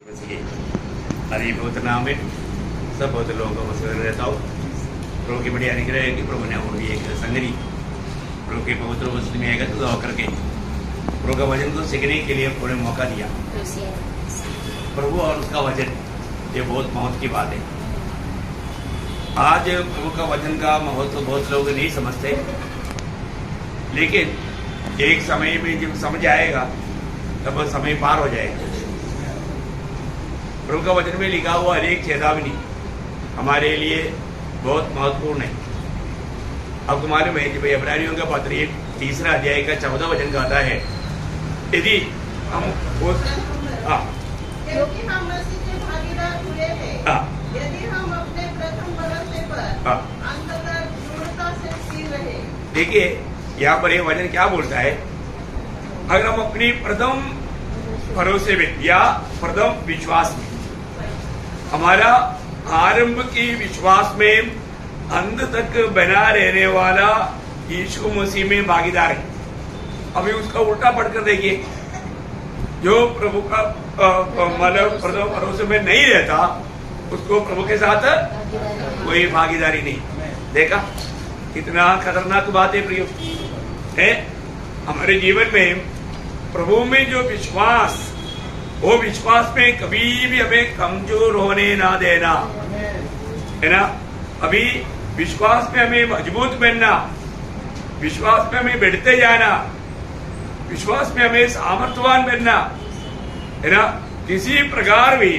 हरि बहुत नाम है सब बहुत लोगों को मसला रहता हूँ। प्रभु की बड़ी अनुग्रह है कि प्रभु ने और भी एक संगरी प्रभु के पवित्र वचन में एकत्र तो करके प्रभु का वचन को सीखने के लिए पूरे मौका दिया। प्रभु और उसका वचन ये बहुत महत्व की बात है। आज प्रभु का वचन का महत्व बहुत लोग नहीं समझते, लेकिन एक समय में जब समझ आएगा तब समय पार हो जाएगा। प्रभु का वचन में लिखा हुआ हर एक चेतावनी हमारे लिए बहुत महत्वपूर्ण है। आपको मालूम है जब इब्रानियों का पत्र 3 अध्याय का 14 वचन कहता है, यदि हम क्योंकि हम मसीह के भागीदार हुए हैं, यदि हम अपने प्रथम भरोसे पर अंततः दृढ़ता से स्थिर रहे। देखिए यहाँ पर ये वचन क्या बोलता है, अगर हम अपनी प्रथम भरोसे में या प्रथम विश्वास में, हमारा आरंभ की विश्वास में अंत तक बना रहने वाला यीशु मसीह में भागीदार है। अभी उसका उल्टा पढ़कर देखिए, जो प्रभु का मतलब प्रथम भरोसे में नहीं रहता उसको प्रभु के साथ कोई भागीदारी नहीं। देखा कितना खतरनाक बात है प्रियो है। हमारे जीवन में प्रभु में जो विश्वास, वो विश्वास में कभी भी हमें कमजोर होने ना देना, है ना। अभी विश्वास में हमें मजबूत बनना, विश्वास में हमें बढ़ते जाना, विश्वास में हमें सामर्थ्यवान बनना, है ना। किसी प्रकार भी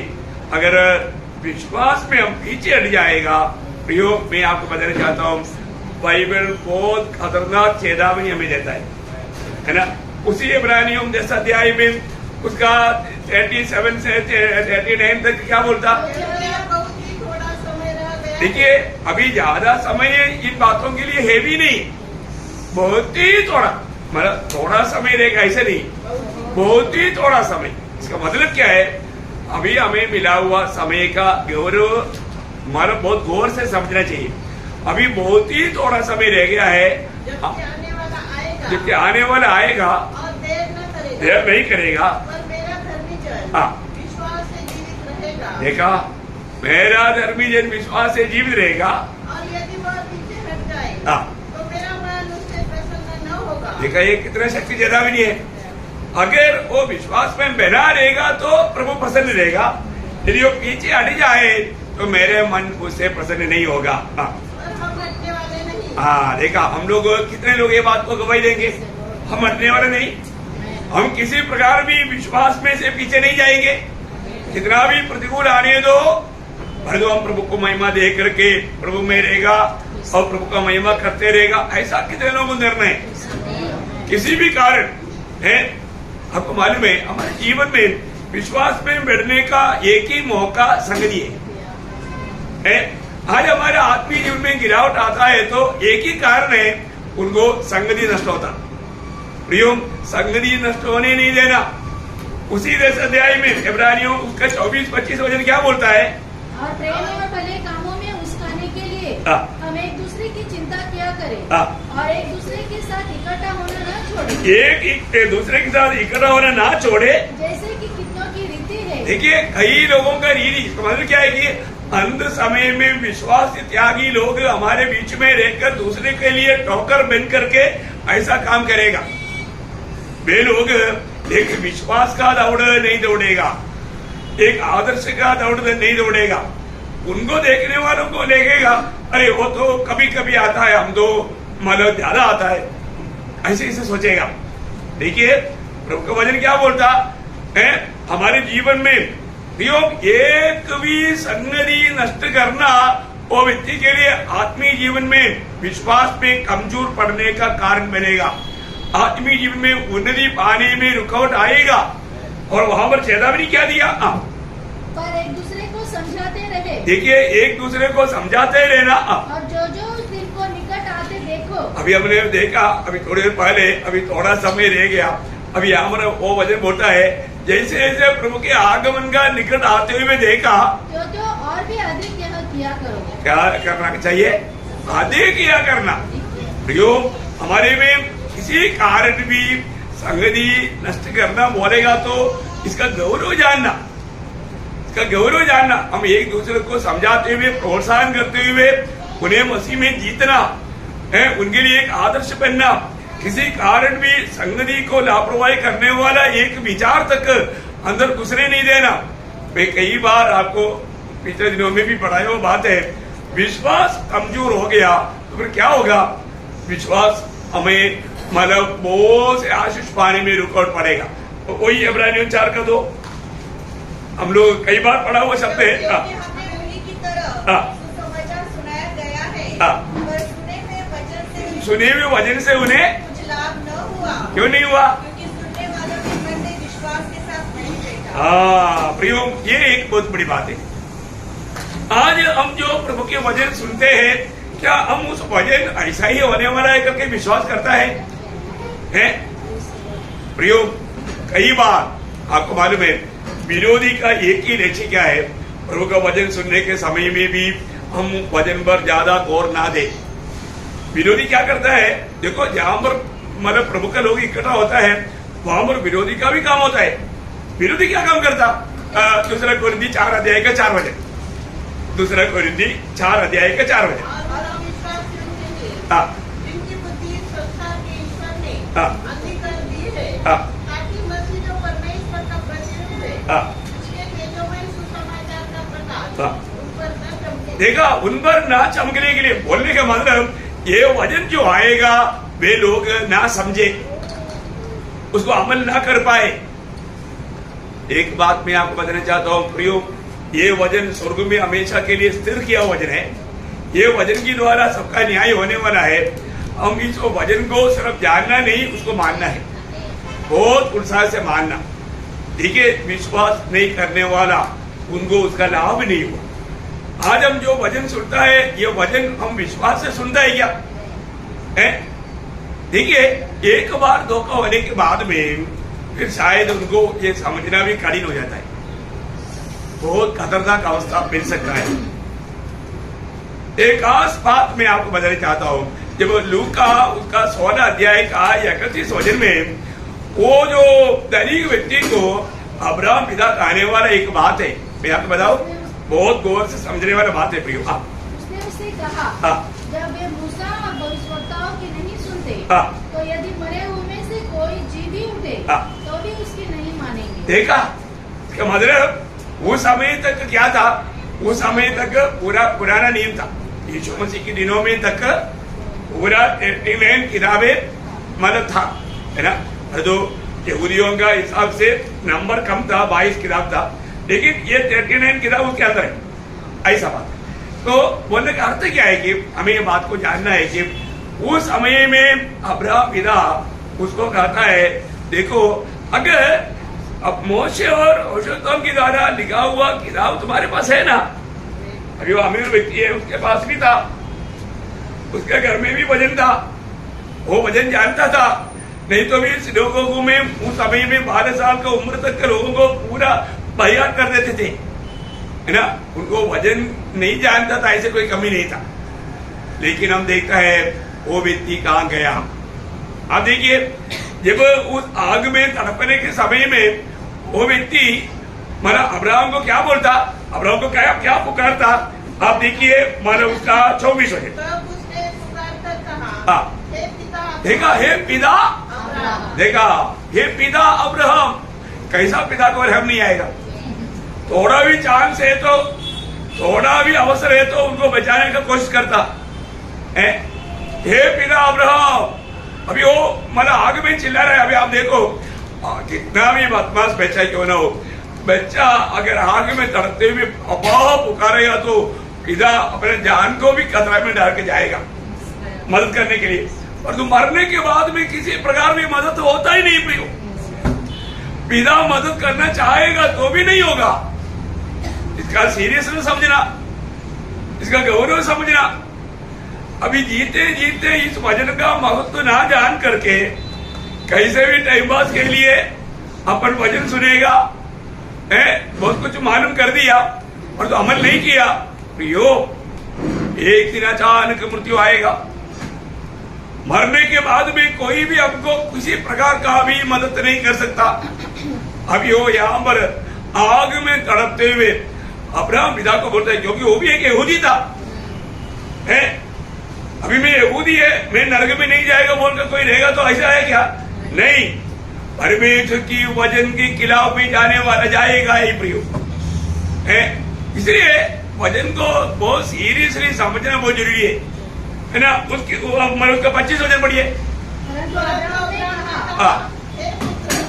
अगर विश्वास में हम पीछे हट जाएगा, प्रियो मैं आपको बताना चाहता हूँ, बाइबल बहुत खतरनाक चेतावनी हमें देता है ना। उसी इब्रानियों 10 अध्याय में उसका 37 से 39 तक क्या बोलता। देखिए अभी ज्यादा समय इन बातों के लिए है भी नहीं, बहुत ही थोड़ा, मतलब थोड़ा समय रहेगा ऐसे नहीं, बहुत ही थोड़ा समय। इसका मतलब क्या है, अभी हमें मिला हुआ समय का गौरव हमारा बहुत गौर से समझना चाहिए। अभी बहुत ही थोड़ा समय रह गया है, जबकि आने वाला आएगा देर नहीं करेगा। विश्वास से जीवित रहेगा। देखा, मेरा धर्मी जन विश्वास से जीवित रहेगा, और यदि वह पीछे हट जाए तो मेरा मन उससे प्रसन्न न होगा। देखा ये कितना शक्ति चेतावनी है। अगर वो विश्वास में बना रहेगा तो प्रभु प्रसन्न रहेगा, यदि वो पीछे हट जाए तो मेरे मन उससे प्रसन्न नहीं होगा। हम हटने वाले नहीं। हाँ देखा, हम लोग कितने लोग ये बात को गवाही देंगे, हम हटने वाले नहीं। हम किसी प्रकार भी विश्वास में से पीछे नहीं जाएंगे, कितना भी प्रतिकूल आने दो, भर दो, हम प्रभु को महिमा दे करके प्रभु में रहेगा और प्रभु का महिमा करते रहेगा। ऐसा कितने लोग निर्णय किसी भी कारण है। आपको मालूम है हमारे जीवन में विश्वास में बढ़ने का एक ही मौका संगति है। आज हमारे आत्मीय जीवन में गिरावट आता है तो एक ही कारण है, उनको संगति नष्ट होता। प्रियो संगति नष्ट होने नहीं देना। उसी 10 अध्याय में इब्रानियों उसका 24-25 वचन क्या बोलता है, और प्रेम और भले कामों में उस्काने के लिए हम एक दूसरे की चिंता किया करें और एक दूसरे के साथ इकट्ठा होना न छोड़े। एक दूसरे के साथ इकट्ठा होना ना छोड़े, जैसे कि कितनों की रीति है। देखिए कई लोगों का रीति, मतलब क्या है कि अंत समय में विश्वास त्यागी लोग हमारे बीच में रहकर दूसरे के लिए ठोकर बन करके ऐसा काम करेगा। वे लोग एक विश्वास का दौड़ नहीं दौड़ेगा, एक आदर्श का दौड़ नहीं दौड़ेगा। उनको देखने वालों को लगेगा अरे वो तो कभी कभी आता है, हम तो मतलब ज्यादा आता है, ऐसे ऐसे सोचेगा। देखिए प्रभु का वचन क्या बोलता है, हमारे जीवन में एक भी संगति नष्ट करना वो व्यक्ति के लिए आत्मीय जीवन में विश्वास में कमजोर पड़ने का कारण बनेगा। आत्मीय जीवन में उन्नति पाने में रुकावट आएगा। और वहां पर चेतावनी क्या दिया, पर एक दूसरे को समझाते रहे। देखिए एक दूसरे को समझाते रहना। और जो उस दिन को निकट आते देखो। अभी हमने देखा, अभी थोड़ी देर पहले, अभी थोड़ा समय रह गया, अभी यहाँ पर वो वचन बोलता है जैसे जैसे प्रभु के आगमन का निकट आते हुए देखा तो और भी अधिक यह किया करो। क्या करना चाहिए, अधिक किया करना। प्रियो हमारे में किसी कारण भी संगति नष्ट करना बोलेगा तो इसका गौरव जानना, इसका गौरव जानना, हम एक दूसरे को समझाते हुए, प्रोत्साहन करते हुए उन्हें मसीह में जीतना है, उनके लिए एक आदर्श बनना। किसी कारण भी संगति को लापरवाही करने वाला एक विचार तक अंदर घुसने नहीं देना। मैं कई बार आपको पिछले दिनों में भी पढ़ाया वो बात है, विश्वास कमजोर हो गया तो फिर क्या होगा? विश्वास हमें मतलब बहुत से आशीष पाने में रुकावट पड़ेगा। तो वही इब्रानियों 4 का 2 हम लोग कई बार पढ़ा हुआ शब्द है। क्योंकि हमें उन्हीं की तरह सुसमाचार सुनाया गया है, पर सुने हुए वचन से उन्हें कुछ लाभ न हुआ। क्यों नहीं हुआ? क्योंकि सुनने वालों के मन में विश्वास के साथ नहीं बैठा। प्रियो, ये एक बहुत बड़ी बात है। आज हम जो प्रभु के वचन सुनते हैं, क्या हम उस वचन ऐसा ही होने वाला है करके विश्वास करता है? प्रियो, कई बार आपको मालूम है विरोधी का एक ही लक्ष्य क्या है? प्रभु का वचन सुनने के समय में भी हम वचन पर ज्यादा गौर ना दे। विरोधी क्या करता है? देखो, जहां पर मतलब प्रभु का लोग इकट्ठा होता है वहां पर विरोधी का भी काम होता है। विरोधी क्या काम करता? दूसरा कोरिन्थी 4 अध्याय का 4 वचन, दूसरा कोरिन्थी 4 अध्याय का 4 वचन। और हम विश्वास करेंगे जिनकी बुद्धि संसार के ईश्वर ने अंधी कर दी है, ताकि मसीह जो परमेश्वर का प्रतिरूप है, उसके तेजोमय सुसमाचार का प्रकाश उन पर न चमके। देखा, उन पर ना चमकने के लिए बोलने का मतलब ये वचन जो आएगा वे लोग ना समझे, उसको अमल ना कर पाए। एक बात मैं आपको बताना चाहता हूं प्रियो, ये वचन स्वर्ग में हमेशा के लिए स्थिर किया वचन है। ये वचन के द्वारा सबका न्याय होने वाला है। हम इस वचन को सिर्फ जानना नहीं, उसको मानना है, बहुत उत्साह से मानना। ठीक है, विश्वास नहीं करने वाला उनको उसका लाभ नहीं हुआ। आज हम जो वचन सुनता है, ये वचन हम विश्वास से सुनता है क्या? देखिए, एक बार धोखा होने के बाद में फिर शायद उनको ये समझना भी कठिन हो जाता है। बहुत खतरनाक अवस्था मिल सकता है। एक खास बात मैं आपको बताना चाहता हूं, जब लूका उसका 16 अध्याय का 31 वचन में वो जो धनिक व्यक्ति को अब्राहम पिता कहने वाला एक बात है, मैं आपको बताऊं, बहुत गौर से समझने वाला बात है प्रियो। उसने उससे कहा, जब वे मूसा और भविष्यवक्ताओं की नहीं सुनते, तो यदि मरे हुए में से कोई जी भी उठे, तो भी उसकी नहीं मानेंगे। देखा, इसका मतलब वो समय तक क्या था? वो समय तक पूरा पुराना नियम था। यीशु मसीह के दिनों में तक पूरा 39 किताबें मतलब था, है ना? तो यहूदियों का हिसाब से नंबर कम था, 22 किताब था, लेकिन ये 39 किताब उसके अंदर है, ऐसा बात है। तो बोलने का अर्थ क्या है कि हमें ये बात को जानना है कि उस समय में अब्राहम पिता उसको कहता है, देखो, अगर अब मोशे और होशे के द्वारा लिखा हुआ किताब तुम्हारे पास है ना, अभी वो अमीर व्यक्ति है, उसके पास भी था, उसके घर में भी वजन था, वो वजन जानता था। नहीं तो भी लोगों में उस समय में 12 साल का उम्र तक के लोगों को पूरा बहियार कर देते थे, है ना? उनको वजन नहीं जानता था, ऐसे कोई कमी नहीं था। लेकिन हम देखता है वो व्यक्ति कहां गया। अब देखिए, जब उस आग में तड़पने के समय में वो व्यक्ति माना अब्राहम को क्या बोलता, अब्राहम को क्या पुकारता, आप देखिए माना उसका 24 है। देखा, हे पिता, देखा, हे पिता अब्राहम। कैसा पिता को रहम नहीं आएगा? थोड़ा भी चांस है तो, थोड़ा भी अवसर है तो उनको बचाने का कोशिश करता है। हे पिता अब्राहम, अभी वो मतलब आग में चिल्ला रहा है। अभी आप देखो, कितना भी बदमाश बच्चा क्यों ना हो, बच्चा अगर आग में तड़पते हुए अब्बा पुकारेगा तो पिता अपने जान को भी खतरा में डाल के जाएगा मदद करने के लिए। और तो मरने के बाद में किसी प्रकार की मदद होता ही नहीं प्रियो। पिता मदद करना चाहेगा तो भी नहीं होगा। इसका सीरियसनेस समझना, इसका गौरव समझना। अभी जीते जीते इस वचन का महत्व ना जान करके कैसे भी टाइम पास के लिए अपन वचन सुनेगा, है बहुत कुछ मालूम कर दिया और तो अमल नहीं किया, प्रियो एक दिन अचानक मृत्यु आएगा। मरने के बाद में कोई भी आपको किसी प्रकार का भी मदद नहीं कर सकता। अभी वो यहाँ पर आग में तड़पते हुए अब्राहम पिता को बोलता है, क्योंकि वो भी एक यहूदी था, है अभी मैं यहूदी है, मैं नरक में नहीं जाएगा बोलकर कोई रहेगा तो ऐसा है क्या? नहीं, परमेश्वर की वचन के खिलाफ भी जाने वाला जाएगा ही प्रियो, है इसलिए वचन को बहुत सीरियसली समझना बहुत जरूरी है ना। उसका 25 वचन पढ़िए। परंतु अब्राहम ने कहा, हाँ,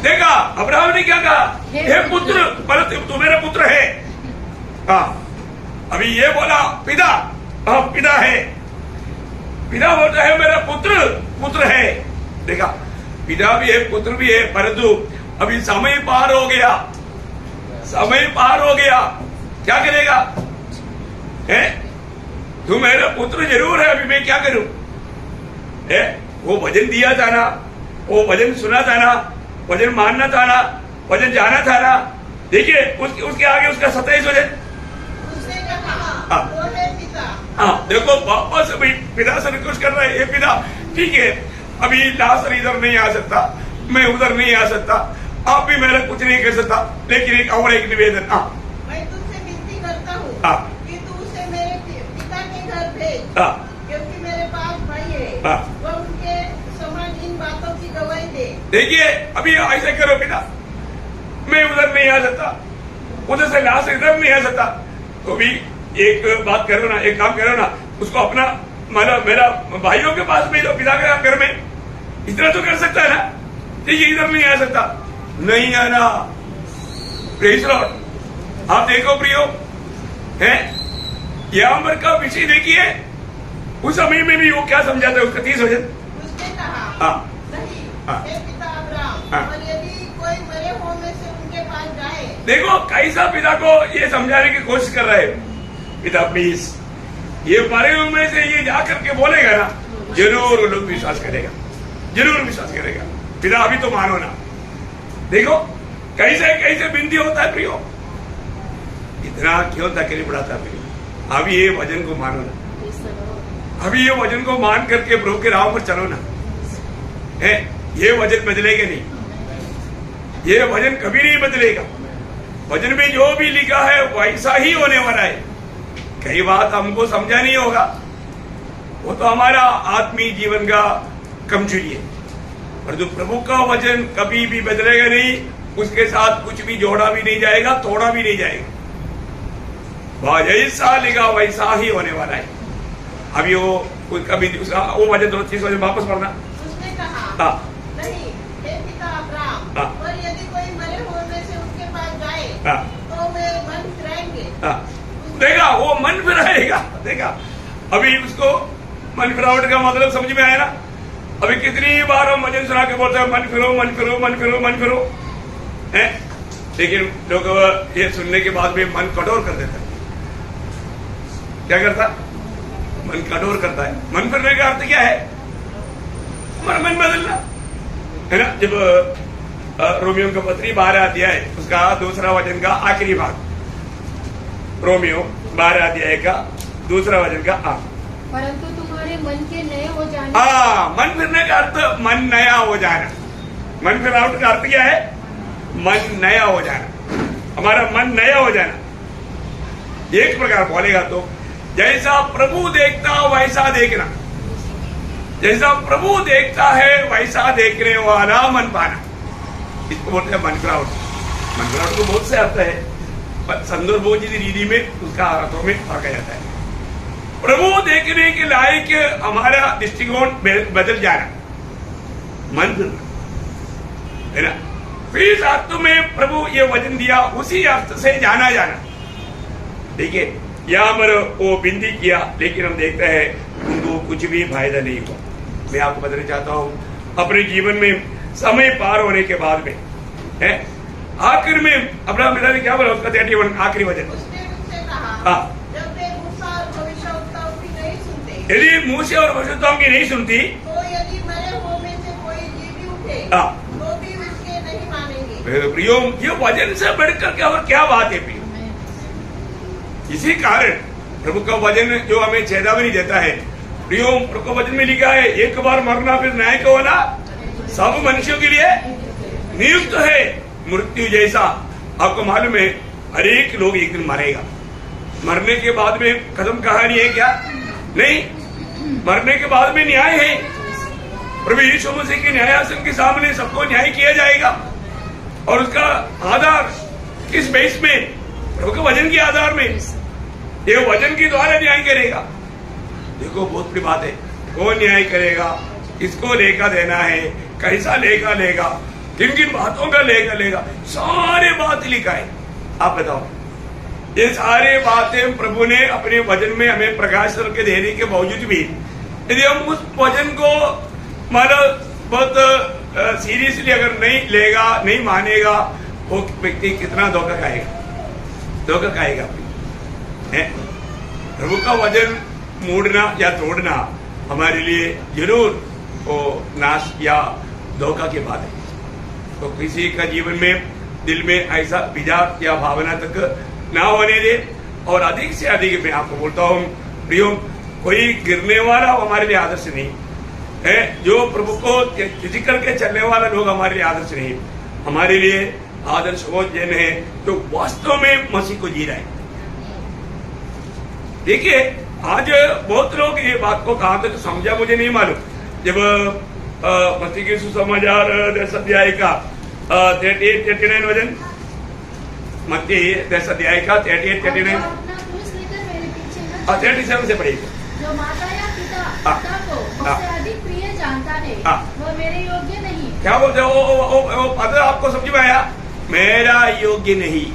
देखा अब्राहम ने क्या कहा? हे पुत्र, परंतु तू मेरा पुत्र है। हाँ, अभी ये बोला पिता, हाँ पिता है, पिता बोलता है मेरा पुत्र है। देखा, पिता भी है पुत्र भी है, परंतु अभी समय पार हो गया, क्या करेगा? है तू मेरा पुत्र जरूर है, अभी मैं क्या करूं? है वो वचन दिया था ना, वो वचन सुना था ना, वचन मानना था ना, वचन जाना था ना। देखिए उसके आगे उसका 27 वचन, उसने कहा, वो है पिता। हाँ देखो वापस अभी पिता से रिक्वेस्ट कर रहा है, ये पिता ठीक है, अभी लासर इधर नहीं आ सकता, मैं उधर नहीं आ सकता, आप भी मेरा कुछ नहीं कर सकता, लेकिन एक निवेदन, मैं तुझसे विनती करता हूँ हाँ। कि तू उसे मेरे पिता के घर भेज, हाँ। क्योंकि मेरे पास भाई है, हाँ। वह उनके समान इन बातों की गवाही दे। देखिए अभी ऐसे करो पिता, मैं उधर नहीं आ सकता, उधर से लाश इधर नहीं आ सकता, तो भी एक बात करो ना, एक काम करो ना, उसको अपना मतलब मेरा भाइयों के पास भेजो, पिता के घर में, इतना तो कर सकता है ना। देखिए इधर नहीं आ सकता, नहीं आना, प्रेज़ लॉर्ड। आप देखो प्रियो, है यहाँ का विषय देखिए, उस समय में भी वो क्या समझाता है, उसका 30 वचन। उसने कहा, हाँ। नहीं, हाँ। हे पिता अब्राहम, हाँ। और यदि कोई मरे हुओं में से उनके पास जाए। देखो कैसा पिता को ये समझाने की कोशिश कर रहे हैं, पिता प्लीज, ये मरे हुए में से ये जाकर के बोलेगा ना, जरूर लोग विश्वास करेगा, जरूर विश्वास करेगा। पिता अभी तो मानो ना। देखो कैसे कैसे बिंदी होता है प्रियो, इतना क्यों तकलीफ बढ़ाता है प्रियो? अभी ये वचन को मानो ना, अभी ये वचन को मान करके प्रभु के राह पर चलो ना, है ये वचन बदलेगा नहीं, ये वचन कभी नहीं बदलेगा। वचन में जो भी लिखा है वैसा ही होने वाला है। कई बात हमको समझा नहीं होगा, वो तो हमारा आत्मीय जीवन का कमजोरी है, पर जो प्रभु का वचन कभी भी बदलेगा नहीं, उसके साथ कुछ भी जोड़ा भी नहीं जाएगा, तोड़ा भी नहीं जाएगा। वह जैसा लिखा वैसा ही होने वाला है। अभी वो कभी उसका वो वचन 30 वचन वापस पढ़ना। उसने कहा, हाँ। नहीं, हे पिता अब्राहम, हाँ। और यदि कोई मरे हुए में से उनके पास जाए, हाँ। तो वे मन फिराएंगे। देखा वो मन फिराएगा। देखा अभी उसको मन फिरावट का मतलब समझ में आया ना। अभी कितनी बार हम वचन सुना के बोलते हैं मन फिरो मन फिरो मन फिरो मन फिरो, है लेकिन लोग ये सुनने के बाद भी मन कठोर कर देता है। क्या करता? मन कठोर करता है। मन फिरने का अर्थ क्या है? हमारा मन बदलना है ना। जब रोमियो का पत्री 12 अध्याय उसका दूसरा वचन का आखिरी भाग, रोमियो 12 अध्याय का दूसरा वचन का परंतु तुम्हारे मन के नए हो जाने। मन फिरने का अर्थ मन नया हो जाना। मन फिरावट का अर्थ क्या है? मन नया हो जाना, हमारा मन नया हो जाना। एक प्रकार बोलेगा तो जैसा प्रभु देखता वैसा देखना, जैसा प्रभु देखता है वैसा देखने वाला मन पाना, इसको बोलते हैं मन फिरावट। मन फिरावट को बहुत से अर्थ है, पर संदर्भोचित रीति में उसका अर्थों में फर्क जाता है। प्रभु देखने के लायक हमारा दृष्टिकोण बदल जाना, मन फिरना है ना। फिर अर्थ में प्रभु ये वचन दिया, उसी अर्थ से जाना जाना। देखिए यहाँ पर वो बिंदी किया, लेकिन हम देखते हैं उनको कुछ भी फायदा नहीं हुआ। मैं आपको बताना चाहता हूँ अपने जीवन में समय पार होने के बाद में है आखिर में अब्राहम पिता ने क्या बोला, उसका 31 आखिरी वचन। उसने उनसे कहा, जब वे मूसा और भविष्यवक्ताओं की नहीं सुनते, यदि मूसा और भविष्यवक्ताओं की नहीं सुनती, तो यदि मरे हुओं में से कोई जीवित उठे, तो भी उसके नहीं मानेंगे। प्रियो ये वचन से बढ़कर क्या और क्या बात है प्रियो। इसी कारण प्रभु का वचन जो हमें चेतावनी देता है, प्रियो प्रभु का वचन में लिखा है एक बार मरना फिर न्याय का होना सब मनुष्यों के लिए नियुक्त है। मृत्यु जैसा आपको मालूम है हर एक लोग एक दिन मरेगा, मरने के बाद में खत्म कहानी है क्या? नहीं, मरने के बाद में न्याय है। प्रभु यीशु मसीह के न्यायासन के सामने सबको न्याय किया जाएगा। और उसका आधार किस बेस में? प्रभु के वचन के आधार में। ये वचन के द्वारा न्याय करेगा। देखो बहुत बड़ी बात है, कौन न्याय करेगा, किसको लेखा देना है, कैसा लेखा लेगा, किन किन बातों का लेखा लेगा, सारे बात लिखा है। आप बताओ, ये सारे बातें प्रभु ने अपने वचन में हमें प्रकाश करके देने के बावजूद भी यदि हम उस वचन को मतलब बहुत सीरियसली अगर नहीं लेगा, नहीं मानेगा, वो व्यक्ति कितना धोखा खाएगा, धोखा खाएगा। प्रभु का वचन मोड़ना या तोड़ना हमारे लिए जरूर वो नाश या धोखा की बात है। तो किसी का जीवन में दिल में ऐसा विचार या भावना तक ना होने दे। और अधिक से अधिक मैं आपको बोलता हूँ प्रियो, कोई गिरने वाला हमारे लिए आदर्श नहीं है। जो प्रभु को त्यज करके चलने वाला लोग हमारे लिए आदर्श नहीं। हमारे लिए आदर्श वो जन है जो वास्तव में मसीह को जी रहा है। देखिए आज बहुत लोग ये बात को कहां तक समझा मुझे नहीं मालूम। जब मसीह के सुसमाचार 10 अध्याय का 38-39 वचन, मत्ती 10 अध्याय का 38-39 37 से पढ़िए। जो माता या पिता को मुझसे अधिक प्रिय जानता है वो मेरे योग्य नहीं। क्या बोलते हो? वो पद आपको समझ में आया? मेरा योग्य नहीं,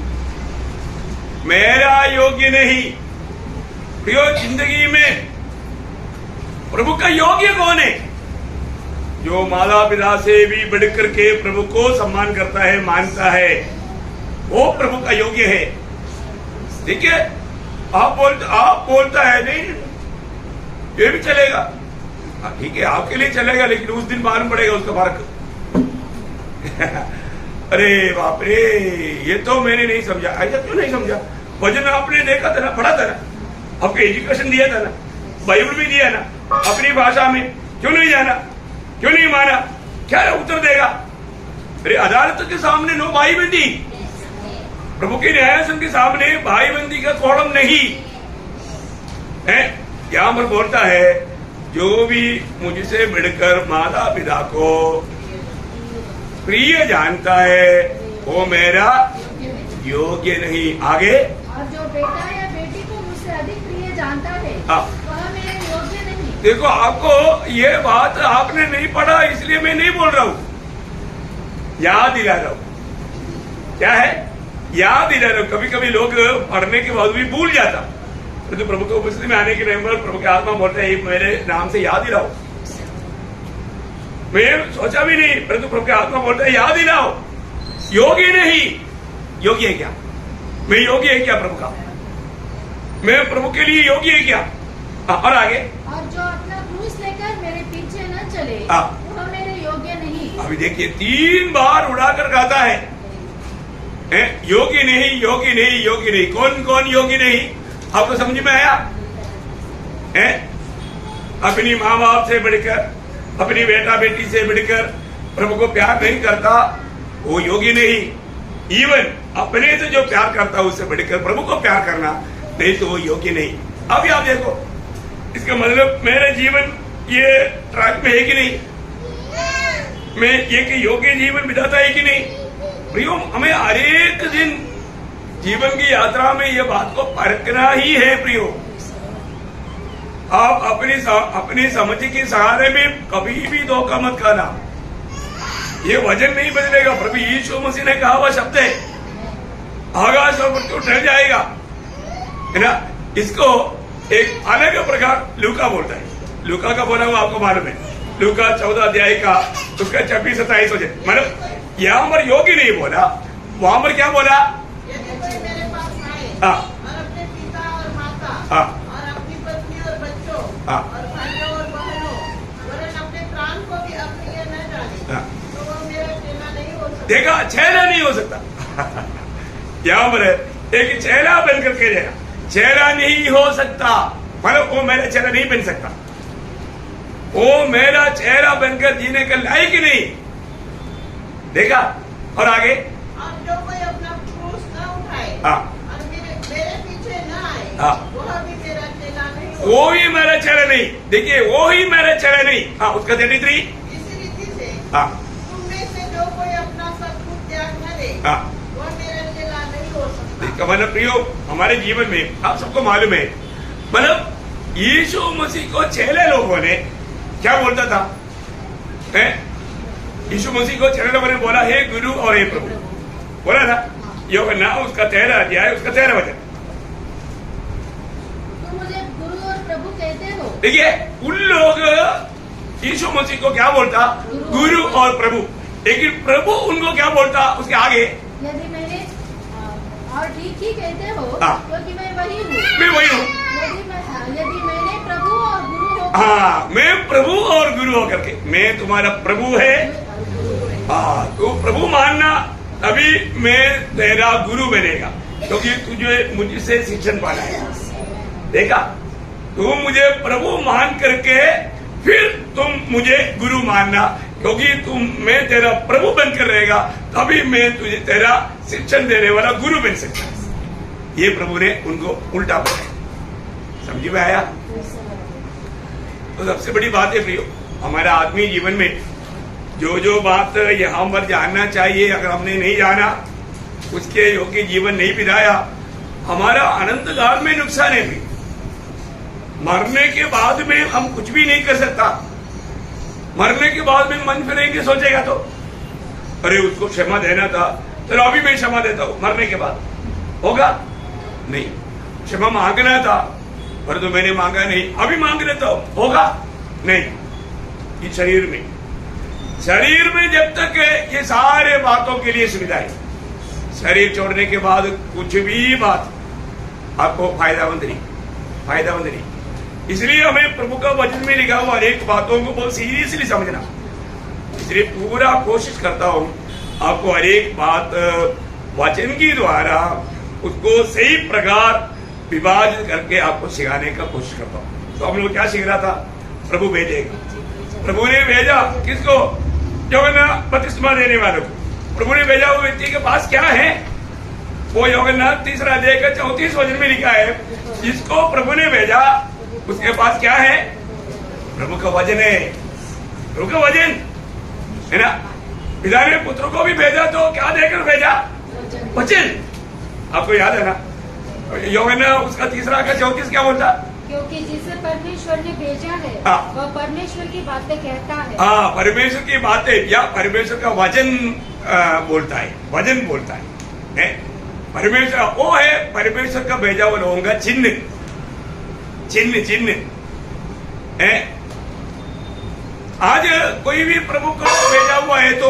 मेरा योग्य नहीं। प्रियो, जिंदगी में प्रभु का योग्य कौन है? जो माता पिता से भी बढ़कर के प्रभु को सम्मान करता है, मानता है, वो प्रभु का योग्य है। ठीक है, आप बोलता है नहीं, ये भी चलेगा, ठीक है आपके लिए चलेगा, लेकिन उस दिन मालूम पड़ेगा उसका फर्क। अरे बाप रे, ये तो मैंने नहीं समझा। ऐसा क्यों नहीं समझा? वचन आपने देखा था ना, पढ़ा था ना, आपको एजुकेशन दिया था ना, बाइबल भी दिया ना अपनी भाषा में, क्यों नहीं जाना, क्यों नहीं माना? क्या उत्तर देगा? अरे अदालत के सामने नो भाई बंदी, प्रभु के न्यायासन के सामने भाई बंदी का कॉलम नहीं है। यहां पर बोलता है जो भी मुझसे बढ़कर माता पिता को प्रिय जानता है वो मेरा योग्य नहीं। आगे, और जो बेटा या बेटी को मुझसे अधिक प्रिय जानता है वह मेरे योग्य नहीं। देखो, आपको ये बात आपने नहीं पढ़ा इसलिए मैं नहीं बोल रहा हूं, याद दिला रहा हूं। क्या है? याद दिला रहा हूं। कभी कभी लोग पढ़ने के बाद भी भूल जाता, तो प्रभु को उपस्थिति में आने के टाइम पर प्रभु के आत्मा बोलते हैं मेरे नाम से याद दिलाओ। मैं सोचा भी नहीं, परंतु प्रभु के आत्मा बोलते हैं याद दिलाओ। योग्य नहीं, योग्य है क्या? मैं योग्य है क्या प्रभु का? मैं प्रभु के लिए योग्य है क्या? और आगे, और जो अपना क्रूस लेकर मेरे पीछे न चले वह मेरे योग्य नहीं। अभी देखिए 3 बार उड़ाकर कहता है योग्य नहीं, योग्य नहीं, योग्य नहीं। कौन कौन योग्य नहीं? आपको समझ में आया? अपनी माँ बाप से बढ़कर, अपनी बेटा बेटी से बढ़कर प्रभु को प्यार नहीं करता, वो योग्य नहीं। इवन अपने से जो प्यार करता उससे बढ़कर प्रभु को प्यार करना नहीं तो वो योग्य नहीं। अभी आप देखो, इसका मतलब मेरा जीवन ये ट्रैक में है कि नहीं? मैं ये कि योग्य जीवन बिताता है कि नहीं? प्रियो, हमें हर एक दिन जीवन की यात्रा में ये बात को परखना ही है। प्रियो, आप अपनी समझ के सहारे में कभी भी धोखा मत खाना। ये वचन नहीं बदलेगा। प्रभु यीशु मसीह ने कहा हुआ शब्द है, आकाश और पृथ्वी ठहर जाएगा, है ना? इसको एक अलग प्रकार लूका बोलता है। लूका का बोला हुआ आपको मालूम है, लूका 14 अध्याय का उसका 26-27 वचन। मतलब यहाँ पर योग्य नहीं बोला, वहां पर क्या बोला? यदि कोई मेरे पास आए और अपने पिता और माता और अपनी पत्नी और बच्चों और भाइयों और बहनों वरन अपने प्राण को भी अप्रिय न जाने तो वो मेरा चेला नहीं हो सकता। देखा, चेला नहीं हो सकता। यहाँ पर एक चेला बन करके जाएगा, चेला नहीं हो सकता। मतलब वो मेरा चेला नहीं बन सकता, वो मेरा चेहरा बनकर जीने के लायक नहीं। देखा? और आगे, और जो कोई अपना क्रूस हाँ। और मेरे पीछे न आए, हाँ। वह भी मेरा चेला नहीं हो। वो ही मेरा चेला नहीं, देखिए वो ही मेरा चेला नहीं। हाँ, उसका 33। इसी रीति से हाँ तुम में से जो कोई अपना सब कुछ त्याग न दे, हाँ, वह मेरा चेला नहीं हो सकता। इसका मतलब प्रियो हमारे जीवन में आप सबको मालूम है, मतलब यीशु मसीह को चेले लोगों ने क्या बोलता था? यीशु मसीह को चेले लोगों ने बोला हे गुरु और हे प्रभु, बोला था। यूहन्ना उसका 13 अध्याय उसका 13 वचन। तुम मुझे गुरु और प्रभु कहते हो। देखिए उन लोग यीशु मसीह को क्या बोलता? गुरु और प्रभु। लेकिन प्रभु उनको क्या बोलता उसके आगे? यदि मैंने और ठीक ही कहते हो, हाँ। क्योंकि मैं वही हूँ। मैं वही हूँ। यदि मैंने प्रभु और गुरु हो, हाँ, मैं प्रभु और गुरु होकर के, मैं तुम्हारा प्रभु है। हाँ, तो प्रभु मानना, अभी मैं तेरा गुरु बनेगा, क्योंकि तुझे मुझसे शिक्षण पाना है। देखा, तुम मुझे प्रभु मान करके फिर तुम मुझे गुरु मानना, क्योंकि मैं तेरा प्रभु बनकर रहेगा, तभी मैं तुझे तेरा शिक्षण देने वाला गुरु बन सकता है। ये प्रभु ने उनको उल्टा बताया। समझ में आया? तो सबसे बड़ी बात है प्रियो, हमारा आत्मीय जीवन में जो बात यहाँ पर जानना चाहिए, अगर हमने नहीं जाना, उसके योग्य जीवन नहीं बिताया, हमारा अनंत काल में नुकसान है। भी मरने के बाद में हम कुछ भी नहीं कर सकता। मरने के बाद में मन फिरेंगे, सोचेगा तो अरे उसको क्षमा देना था, चलो अभी मैं क्षमा देता हूँ। मरने के बाद होगा नहीं। क्षमा मांगना था, पर तो मैंने मांगा नहीं, अभी मांग लेता हूँ, होगा नहीं। ये शरीर में जब तक ये सारे बातों के लिए सुविधा है, शरीर छोड़ने के बाद कुछ भी बात आपको फायदामंद नहीं। इसलिए हमें प्रभु का वचन में लिखा हुआ अनेक बातों को बहुत सीरियसली समझना। इसलिए पूरा कोशिश करता हूँ आपको हर एक बात वचन के द्वारा उसको सही प्रकार विभाजित करके आपको सिखाने का कोशिश करता हूँ। तो हम लोग क्या सीख रहा था? प्रभु भेजेगा। प्रभु ने भेजा किसको? यूहन्ना बपतिस्मा देने वालों को। प्रभु ने भेजा वो व्यक्ति के पास क्या है? वो यूहन्ना 3 अध्याय का 34 वचन में लिखा है, जिसको प्रभु ने भेजा उसके पास क्या है? प्रभु का वचन है। प्रभु का वचन है ना। पिता ने पुत्र को भी भेजा तो क्या देकर भेजा? वचन। आपको याद है ना? यूहन्ना उसका 3 का 34 क्या बोलता? क्योंकि जिसे परमेश्वर ने भेजा है, हाँ। वह परमेश्वर की बातें कहता है। हाँ, परमेश्वर की बातें या परमेश्वर का वचन बोलता है, वचन बोलता है। परमेश्वर वो है, परमेश्वर का भेजा हुआ लोगों का चिन्ह है। आज कोई भी प्रभु को भेजा हुआ है तो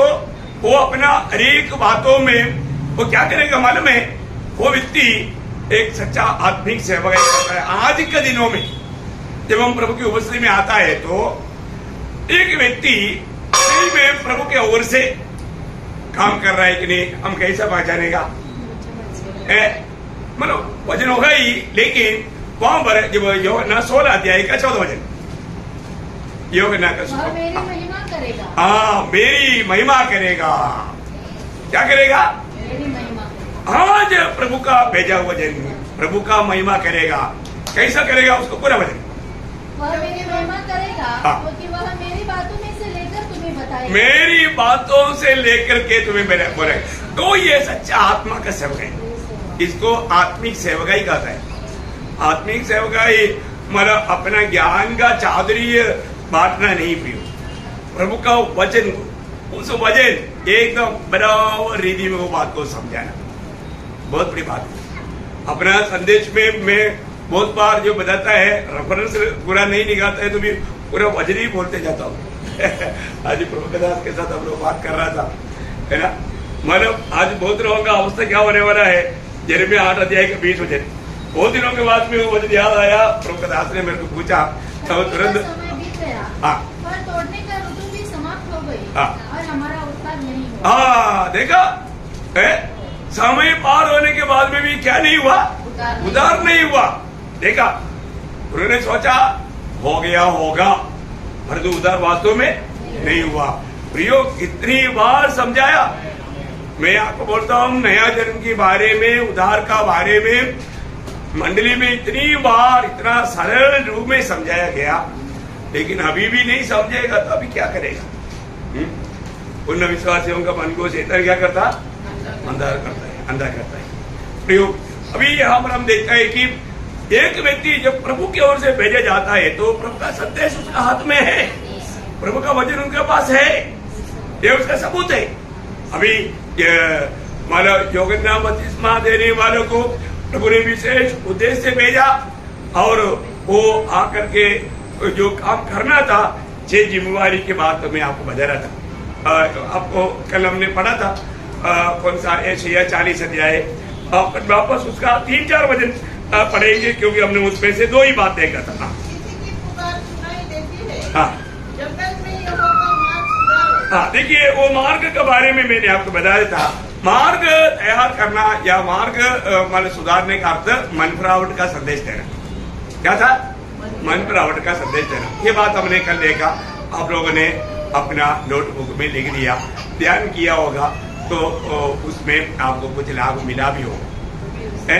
वो अपना हरेक बातों में वो क्या करेगा मालूम है? वो व्यक्ति एक सच्चा आत्मिक सेवक करता है। आज के दिनों में जब हम प्रभु की उपस्थिति में आता है तो एक व्यक्ति सही में प्रभु के ओर से काम कर रहा है कि नहीं, हम कैसे पहचानेगा? मतलब वचन होगा ही, लेकिन वहां पर जब यूहन्ना 16 अध्याय का 14 वचन, यूहन्ना का वह मेरी महिमा करेगा। हाँ, मेरी महिमा करेगा। क्या करेगा? मेरी महिमा। आज प्रभु का भेजा हुआ जन प्रभु का महिमा करेगा। कैसा करेगा? उसको पूरा वचन। वह मेरी महिमा करेगा, हाँ। क्योंकि वह मेरी बातों में से लेकर तुम्हें बताएगा। मेरी बातों से लेकर के तुम्हें बोले। तो ये सच्चा आत्मा का सेवक है। इसको आत्मिक सेवकाई कहता है। आत्मिक सेवकाई मतलब अपना ज्ञान का चादरीय बांटना नहीं प्रियो, प्रभु का वचन को, उस वचन एकदम बराबर रीति में वो बात को समझाना बहुत बड़ी बात है। अपना संदेश में मैं बहुत बार जो बताता है, रेफरेंस पूरा नहीं निकालता है तो भी पूरा वचन ही बोलते जाता हूँ। आज प्रभु दास के साथ हम लोग बात कर रहा था, है ना। मतलब आज बहुत लोगों का अवस्था क्या होने वाला है? यिर्मयाह 8 अध्याय के 20 वचन, बहुत दिनों के बाद में वो वचन याद आया। प्रभु दास ने मेरे को पूछा तो तुरंत, समय बीत गया, हाँ, पर तोड़ने का ऋतु भी समाप्त हो गई, हाँ। और हमारा उत्तर नहीं हुआ। हाँ, देखा है? समय पार होने के बाद में भी क्या नहीं हुआ? उधार नहीं हुआ। देखा, उन्होंने सोचा हो गया होगा, परंतु उधार वास्तव में नहीं हुआ। प्रियो कितनी बार समझाया, मैं आपको बोलता हूँ नया जन्म के बारे में, उद्धार का बारे में मंडली में इतनी बार इतना सरल रूप में समझाया गया, लेकिन अभी भी नहीं समझेगा तो अभी क्या करेगा? उन विश्वासियों का मन को शैतान क्या करता? अंधा करता है। प्रयोग अभी यहाँ पर हम देखते हैं कि एक व्यक्ति जब प्रभु की ओर से भेजा जाता है तो प्रभु का संदेश उसका हाथ में है, प्रभु का वचन उनके पास है, ये उसका सबूत है। अभी मानो यूहन्ना बपतिस्मा देने वालों को प्रभु ने विशेष उद्देश्य से भेजा और वो आकर के जो काम करना था, 6 जिम्मेवारी के बाद तो मैं आपको बता रहा था। आपको कल हमने पढ़ा था कौन सा एशिया 40 अध्याय, वापस उसका 3-4 वचन पढ़ेंगे क्योंकि हमने उसमें से 2 ही बात देखा था। किसी की पुकार सुनाई देती है, हाँ जंगल में यहोवा का मार्ग सुधारो। हाँ, देखिए वो मार्ग के बारे में मैंने आपको बताया था। मार्ग तैयार करना या मार्ग मतलब सुधारने का अर्थ मन फरावट का संदेश देना। क्या था? मन फरावट का संदेश देना। ये बात हमने कल देखा, आप लोगों ने अपना नोटबुक में लिख लिया, ध्यान किया होगा तो उसमें आपको कुछ लाभ मिला भी होगा।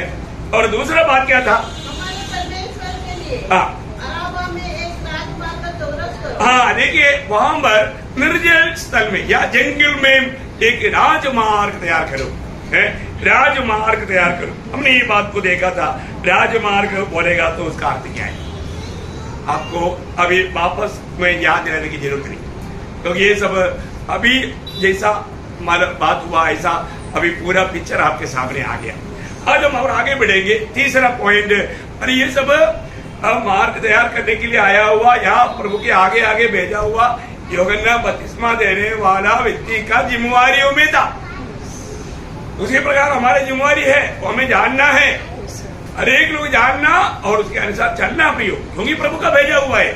और दूसरा बात क्या था? हमारे परमेश्वर के लिए हाँ अराबा में एक राजमार्ग का चौरस करो। हाँ, देखिए वहां पर निर्जल स्थल में या जंगल में एक राजमार्ग तैयार करो, राजमार्ग तैयार करो। हमने ये बात को देखा था। राजमार्ग बोलेगा तो उसका अर्थ क्या है? आपको अभी वापस में याद दिलाने की जरूरत नहीं, क्योंकि ये सब अभी जैसा बात हुआ ऐसा अभी पूरा पिक्चर आपके सामने आ गया। आज हम और आगे बढ़ेंगे। तीसरा पॉइंट, अरे ये सब मार्ग तैयार करने के लिए आया हुआ या प्रभु के आगे आगे भेजा हुआ यूहन्ना बपतिस्मा देने वाला व्यक्ति का जिम्मेवारियों में था। उसी प्रकार हमारी जिम्मेवारी है, वो हमें जानना है, हर एक लोग जानना और उसके अनुसार चलना प्रियो, क्योंकि प्रभु का भेजा हुआ है।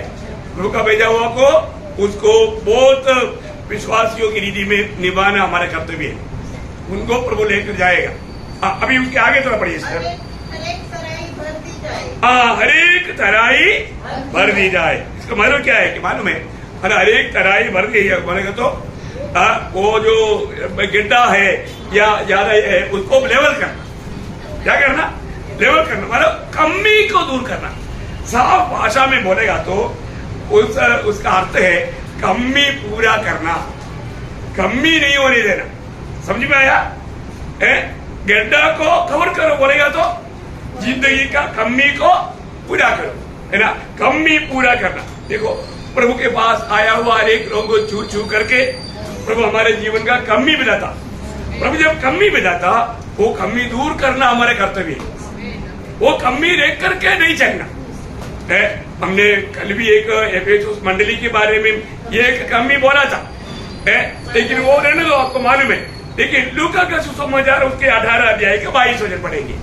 प्रभु का भेजा हुआ को उसको बहुत विश्वासियों की रीति में निभाना हमारा कर्तव्य है। उनको प्रभु लेकर जाएगा। अभी उसके आगे थोड़ा पढ़िए सर। हर एक तराई भर दी जाए। हाँ, हर एक तराई भर दी जाए। इसका मतलब क्या है कि मालूम है? हर एक तराई भर दी बोलेगा तो वो जो गड्ढा है या ज्यादा है उसको लेवल करना। क्या करना? लेवल करना मतलब कमी को दूर करना। साफ भाषा में बोलेगा तो उसका अर्थ है कमी पूरा करना, कमी नहीं होने देना। समझ में आया? गड्ढा को कवर करो बोलेगा तो जिंदगी का कमी को पूरा करो, है ना? कमी पूरा करना। देखो प्रभु के पास आया हुआ हर एक लोगों को छू छू करके प्रभु हमारे जीवन का कमी बताता। प्रभु जब कमी बताता, वो कमी दूर करना हमारे कर्तव्य है। वो कमी देख करके नहीं चलना है। हमने कल भी एक एफेसुस मंडली के बारे में ये एक कमी बोला था, लेकिन वो रहने दो, आपको मालूम है। लेकिन लूका का सुसमाचार उसके 18 अध्याय के 22 वचन पढ़ेंगे।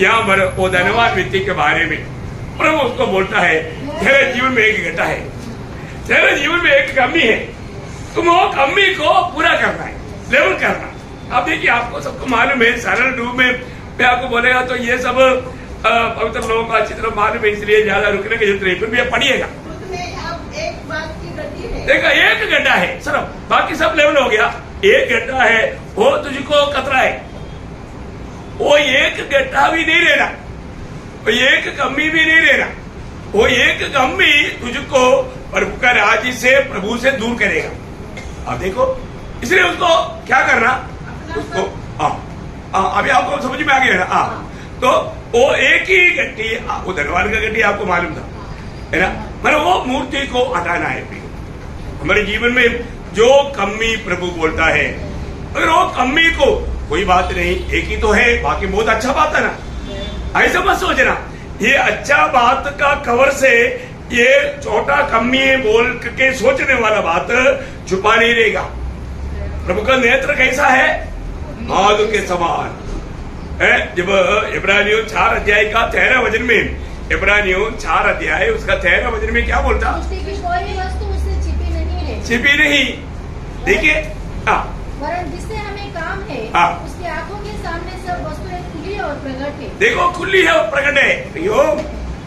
यहाँ पर वो धनवान व्यक्ति के बारे में प्रभु उसको बोलता है, तेरे जीवन में एक घटा है, तेरे जीवन में एक कमी है, तुम वो कमी को पूरा करना है, लेवल करना। अब देखिए आपको सबको मालूम है, सरल रूप में मैं आपको बोलेगा तो ये सब पवित्र लोगों का अच्छी तरह मालूम है, इसलिए ज्यादा रुकने की जरूरत नहीं। फिर भी आप पढ़िएगा। अब एक बात की गति है। देखो एक गड्ढा है सिर्फ, बाकी सब लेवल हो गया। एक गड्ढा है वो तुझको खतरा है, वो एक गड्ढा भी नहीं रहना, वो एक कमी भी नहीं रहना। वो एक कमी तुझको प्रभु का राज्य से प्रभु से दूर करेगा। अब देखो इसलिए उसको क्या करना, उसको अभी आपको समझ में आ गया ना? तो वो एक ही गड्ढी, वो धनवान का गड्ढी आपको मालूम था, है ना? मतलब वो मूर्ति को हटाना है। हमारे जीवन में जो कमी प्रभु बोलता है, अगर वो कमी को, कोई बात नहीं, एक ही तो है, बाकी बहुत अच्छा बात है ना, ऐसा मत सोचना। ये अच्छा बात का कवर से ये छोटा कमी है बोल के सोचने वाला बात छुपा नहीं रहेगा। प्रभु का नेत्र कैसा है? आग के समान है। जब इब्रानियों 4 अध्याय का 13 वचन में, इब्रानियों 4 अध्याय उसका 13 वचन में क्या बोलता? कोई वस्तु उससे छिपी नहीं है, छिपी नहीं। देखिए वरन जिससे हमें काम है, उसकी आंखों के सामने सब वस्तुएं खुली और प्रकट है। देखो खुली है और प्रकट है। यो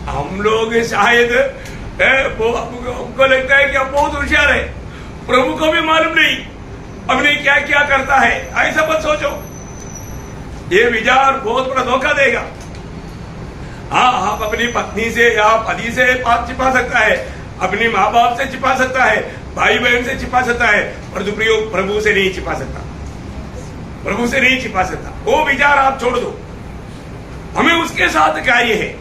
हम लोग शायद हमको लगता है कि हम बहुत होशियार है, प्रभु को भी मालूम नहीं अपने क्या क्या करता है, ऐसा मत सोचो। ये विचार बहुत बड़ा धोखा देगा। हाँ, आप अपनी पत्नी से या पति से बात छिपा सकता है, अपने माँ बाप से छिपा सकता है, भाई बहन से छिपा सकता है, पर प्रभु से नहीं छिपा सकता, प्रभु से नहीं छिपा सकता। वो विचार आप छोड़ दो, हमें उसके साथ कार्य है।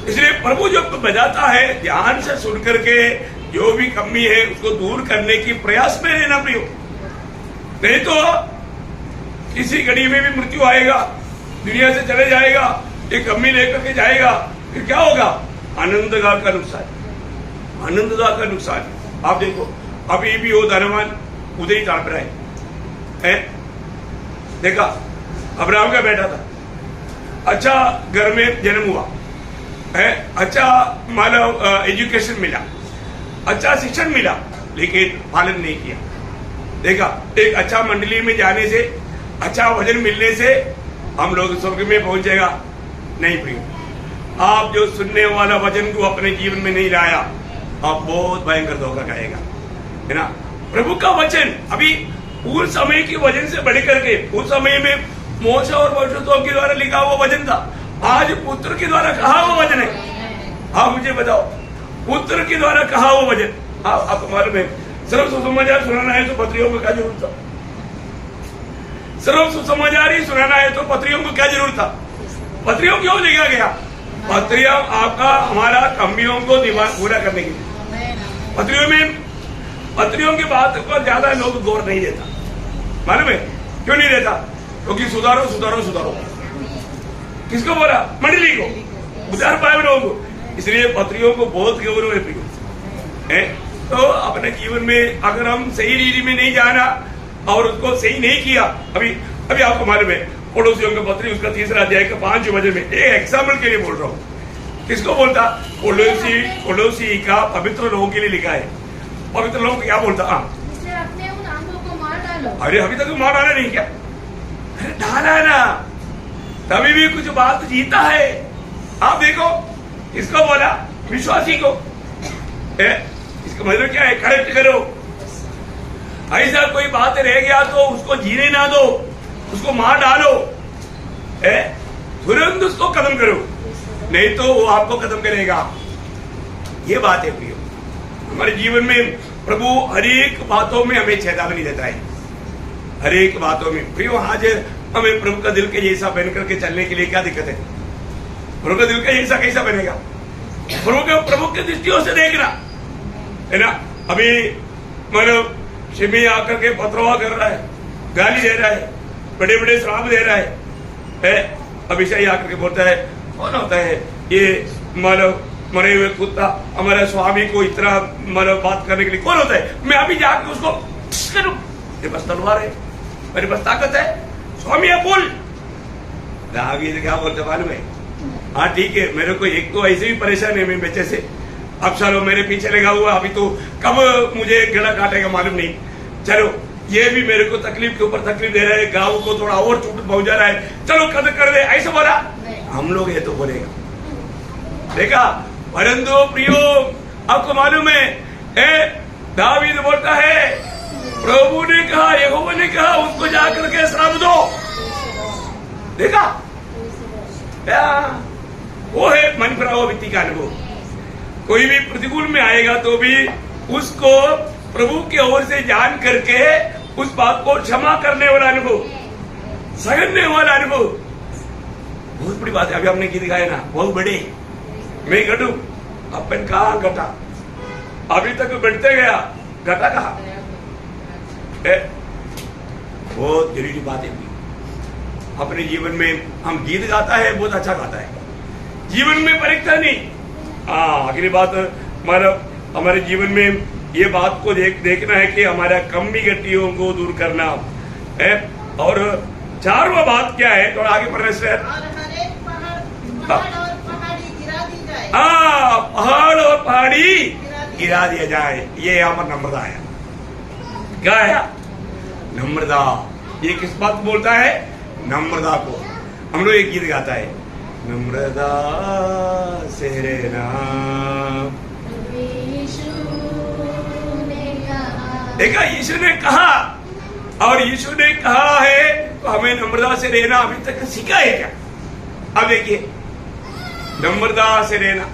इसलिए प्रभु जो बजाता है ध्यान से सुन करके जो भी कमी है उसको दूर करने की प्रयास में रहना प्रियो। नहीं तो किसी घड़ी में भी मृत्यु आएगा, दुनिया से चले जाएगा, एक कमी लेकर के जाएगा, फिर क्या होगा? आनंदगा का नुकसान, आनंदगा का नुकसान। आप देखो अभी भी वो धनवान उधर ही तड़प रहा है। देखा, अब्राहम का बेटा था, अच्छा घर में जन्म हुआ है, अच्छा मानव एजुकेशन मिला, अच्छा शिक्षण मिला, लेकिन पालन नहीं किया। देखा, एक अच्छा मंडली में जाने से, अच्छा वजन मिलने से हम लोग स्वर्ग में पहुंचेगा? नहीं प्रिय। आप जो सुनने वाला वचन को अपने जीवन में नहीं लाया, आप बहुत भयंकर धोखा खाएगा, है ना। प्रभु का वचन अभी उस समय के वचन से बढ़ करके, उस समय में मोशे और भविष्यवक्ताओं के द्वारा लिखा हुआ वचन था, आज पुत्र के द्वारा कहा हुआ वचन है। आप मुझे बताओ, पुत्र के द्वारा कहा हुआ वचन, आप मालूम है, सिर्फ सुसमाचार सुनाना है तो पत्रियों को क्या जरूरत था? सिर्फ सुसमाचार ही सुनाना है तो पत्रियों को क्या जरूरत था? पत्रियों क्यों लिखा गया? पत्रियां आपका हमारा कमियों को पूरा करने के लिए। पत्रियों में, पत्रियों की बात पर ज्यादा लोग गौर नहीं देता, मालूम है क्यों नहीं देता? क्योंकि सुधारो सुधारो सुधारो, किसको बोला? मंडली को, उधार पाए लोगों को। इसलिए पत्रियों को बहुत गौरव है। तो अपने जीवन में अगर हम सही रीति में नहीं जाना और उसको सही नहीं किया, अभी आपको मालूम है पड़ोसियों के पत्री उसका 3 अध्याय का 5 वचन में, एक एग्जाम्पल के लिए बोल रहा हूँ, किसको बोलता? पड़ोसी का पवित्र लोगों के लिए लिखा है। पवित्र लोग क्या बोलता? अपने उन आंखों को मार डालो। अरे अभी तक मार डाला नहीं क्या? अरे डाला है ना, तभी भी कुछ बात जीता है। आप देखो, किसको बोला? विश्वासी को। इसका मतलब क्या है? करेक्ट करो। ऐसा कोई बात रह गया तो उसको जीने ना दो, उसको मार डालो, तुरंत उसको खत्म करो, नहीं तो वो आपको खत्म करेगा। ये बात है प्रियो, हमारे जीवन में प्रभु हर एक बातों में हमें चेतावनी देता है, हर एक बातों में। प्रियो, आज हमें प्रभु का दिल के जैसा बन करके चलने के लिए क्या दिक्कत है? प्रभु का दिल का जैसा कैसा बनेगा? प्रभु के दृष्टियों से देखना, है ना। अभी मतलब शिमी आकर के पथरवा कर रहा है, गाली दे रहा है, बड़े बड़े श्राप दे रहा है। अभिषेक आकर के बोलता है, कौन होता है ये मानव मरे हुए कुत्ता हमारे स्वामी को इतना मानव बात करने के लिए? कौन होता है? मैं अभी जाकर उसको करूं, मेरे पास तलवार है, मेरे पास ताकत है, स्वामी है, बोल। दावीद क्या बोलते मालूम है? हाँ ठीक है, मेरे को एक तो ऐसे भी परेशान है मैं बच्चे से, अब चलो मेरे पीछे लगा हुआ, अभी तो कब मुझे गला काटेगा मालूम नहीं, चलो ये भी मेरे को तकलीफ के ऊपर तकलीफ दे रहा है, गाँव को थोड़ा और चोट पहुंचा रहा है, चलो कदर कर दे, ऐसा बोला। हम लोग ये तो बोलेगा। देखा, परंतु प्रियो आपको मालूम है, दावीद बोलता है प्रभु ने कहा, यहोवा ने कहा उसको जाकर के श्राप दो। देखा, वो है मन भरा हुआ व्यक्ति का अनुभव। कोई भी प्रतिकूल में आएगा तो भी उसको प्रभु की ओर से जान करके उस बात को क्षमा करने वाला अनुभव, सहने वाला अनुभव, बहुत बड़ी बात है। अभी हमने गीत गाया ना, बहुत बड़े मैं घटू, अपन कहा घटा, अभी तक बढ़ते गया, घटा कहा। बहुत जरूरी बात है। अपने जीवन में हम गीत गाता है, बहुत अच्छा गाता है, जीवन में परीक्षा नहीं। अगली बात हमारे जीवन में ये बात को देखना है कि हमारा कमी गतियों को दूर करना है। और 4वां बात क्या है? थोड़ा आगे पढ़ने से, पहाड़ और पहाड़ी गिरा दी जाए। पहाड़ और पहाड़ी गिरा दिया जाए। ये यहाँ पर नम्रता आया, क्या आया? नम्रता। ये किस बात को बोलता है? नम्रता को। हम लोग एक गीत गाता है, नम्रता से रहना। देखा, यीशु ने कहा और यीशु ने कहा है तो हमें नम्रता से रहना अभी तक सीखा है क्या? अब देखिए, नम्रता से रहना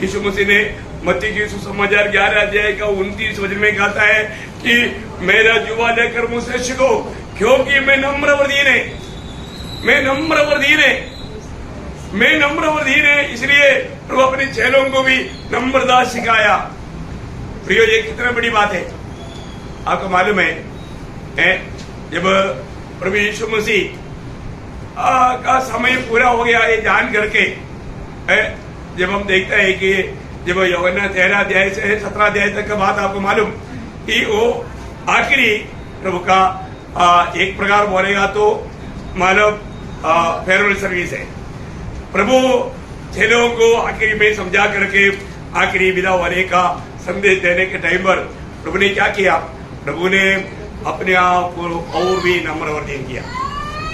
यीशु मसीह ने मत्ती की सुसमाचार 11 अध्याय का 29 वचन में कहता है कि मेरा जुआ लेकर मुझसे सीखो क्योंकि मैं नम्र और दीन है, मैं नम्र और दीन है, मैं नम्र और दीन है। इसलिए प्रभु अपने चेलों को भी नम्रता सिखाया। प्रियो, ये कितना बड़ी बात है आपको मालूम है? जब प्रभु यीशु मसीह का समय पूरा हो गया ये जान करके, जब हम देखते हैं कि जब यूहन्ना 13 अध्याय से 17 अध्याय तक का बात आपको मालूम कि वो आखिरी प्रभु का एक प्रकार बोलेगा तो मानव फेयरवेल सर्विस है। प्रभु चेलों को आखिरी में समझा करके आखिरी विदा होने का संदेश देने के टाइम पर प्रभु ने क्या किया? प्रभु ने अपने आप को और भी नम्र और दीन किया,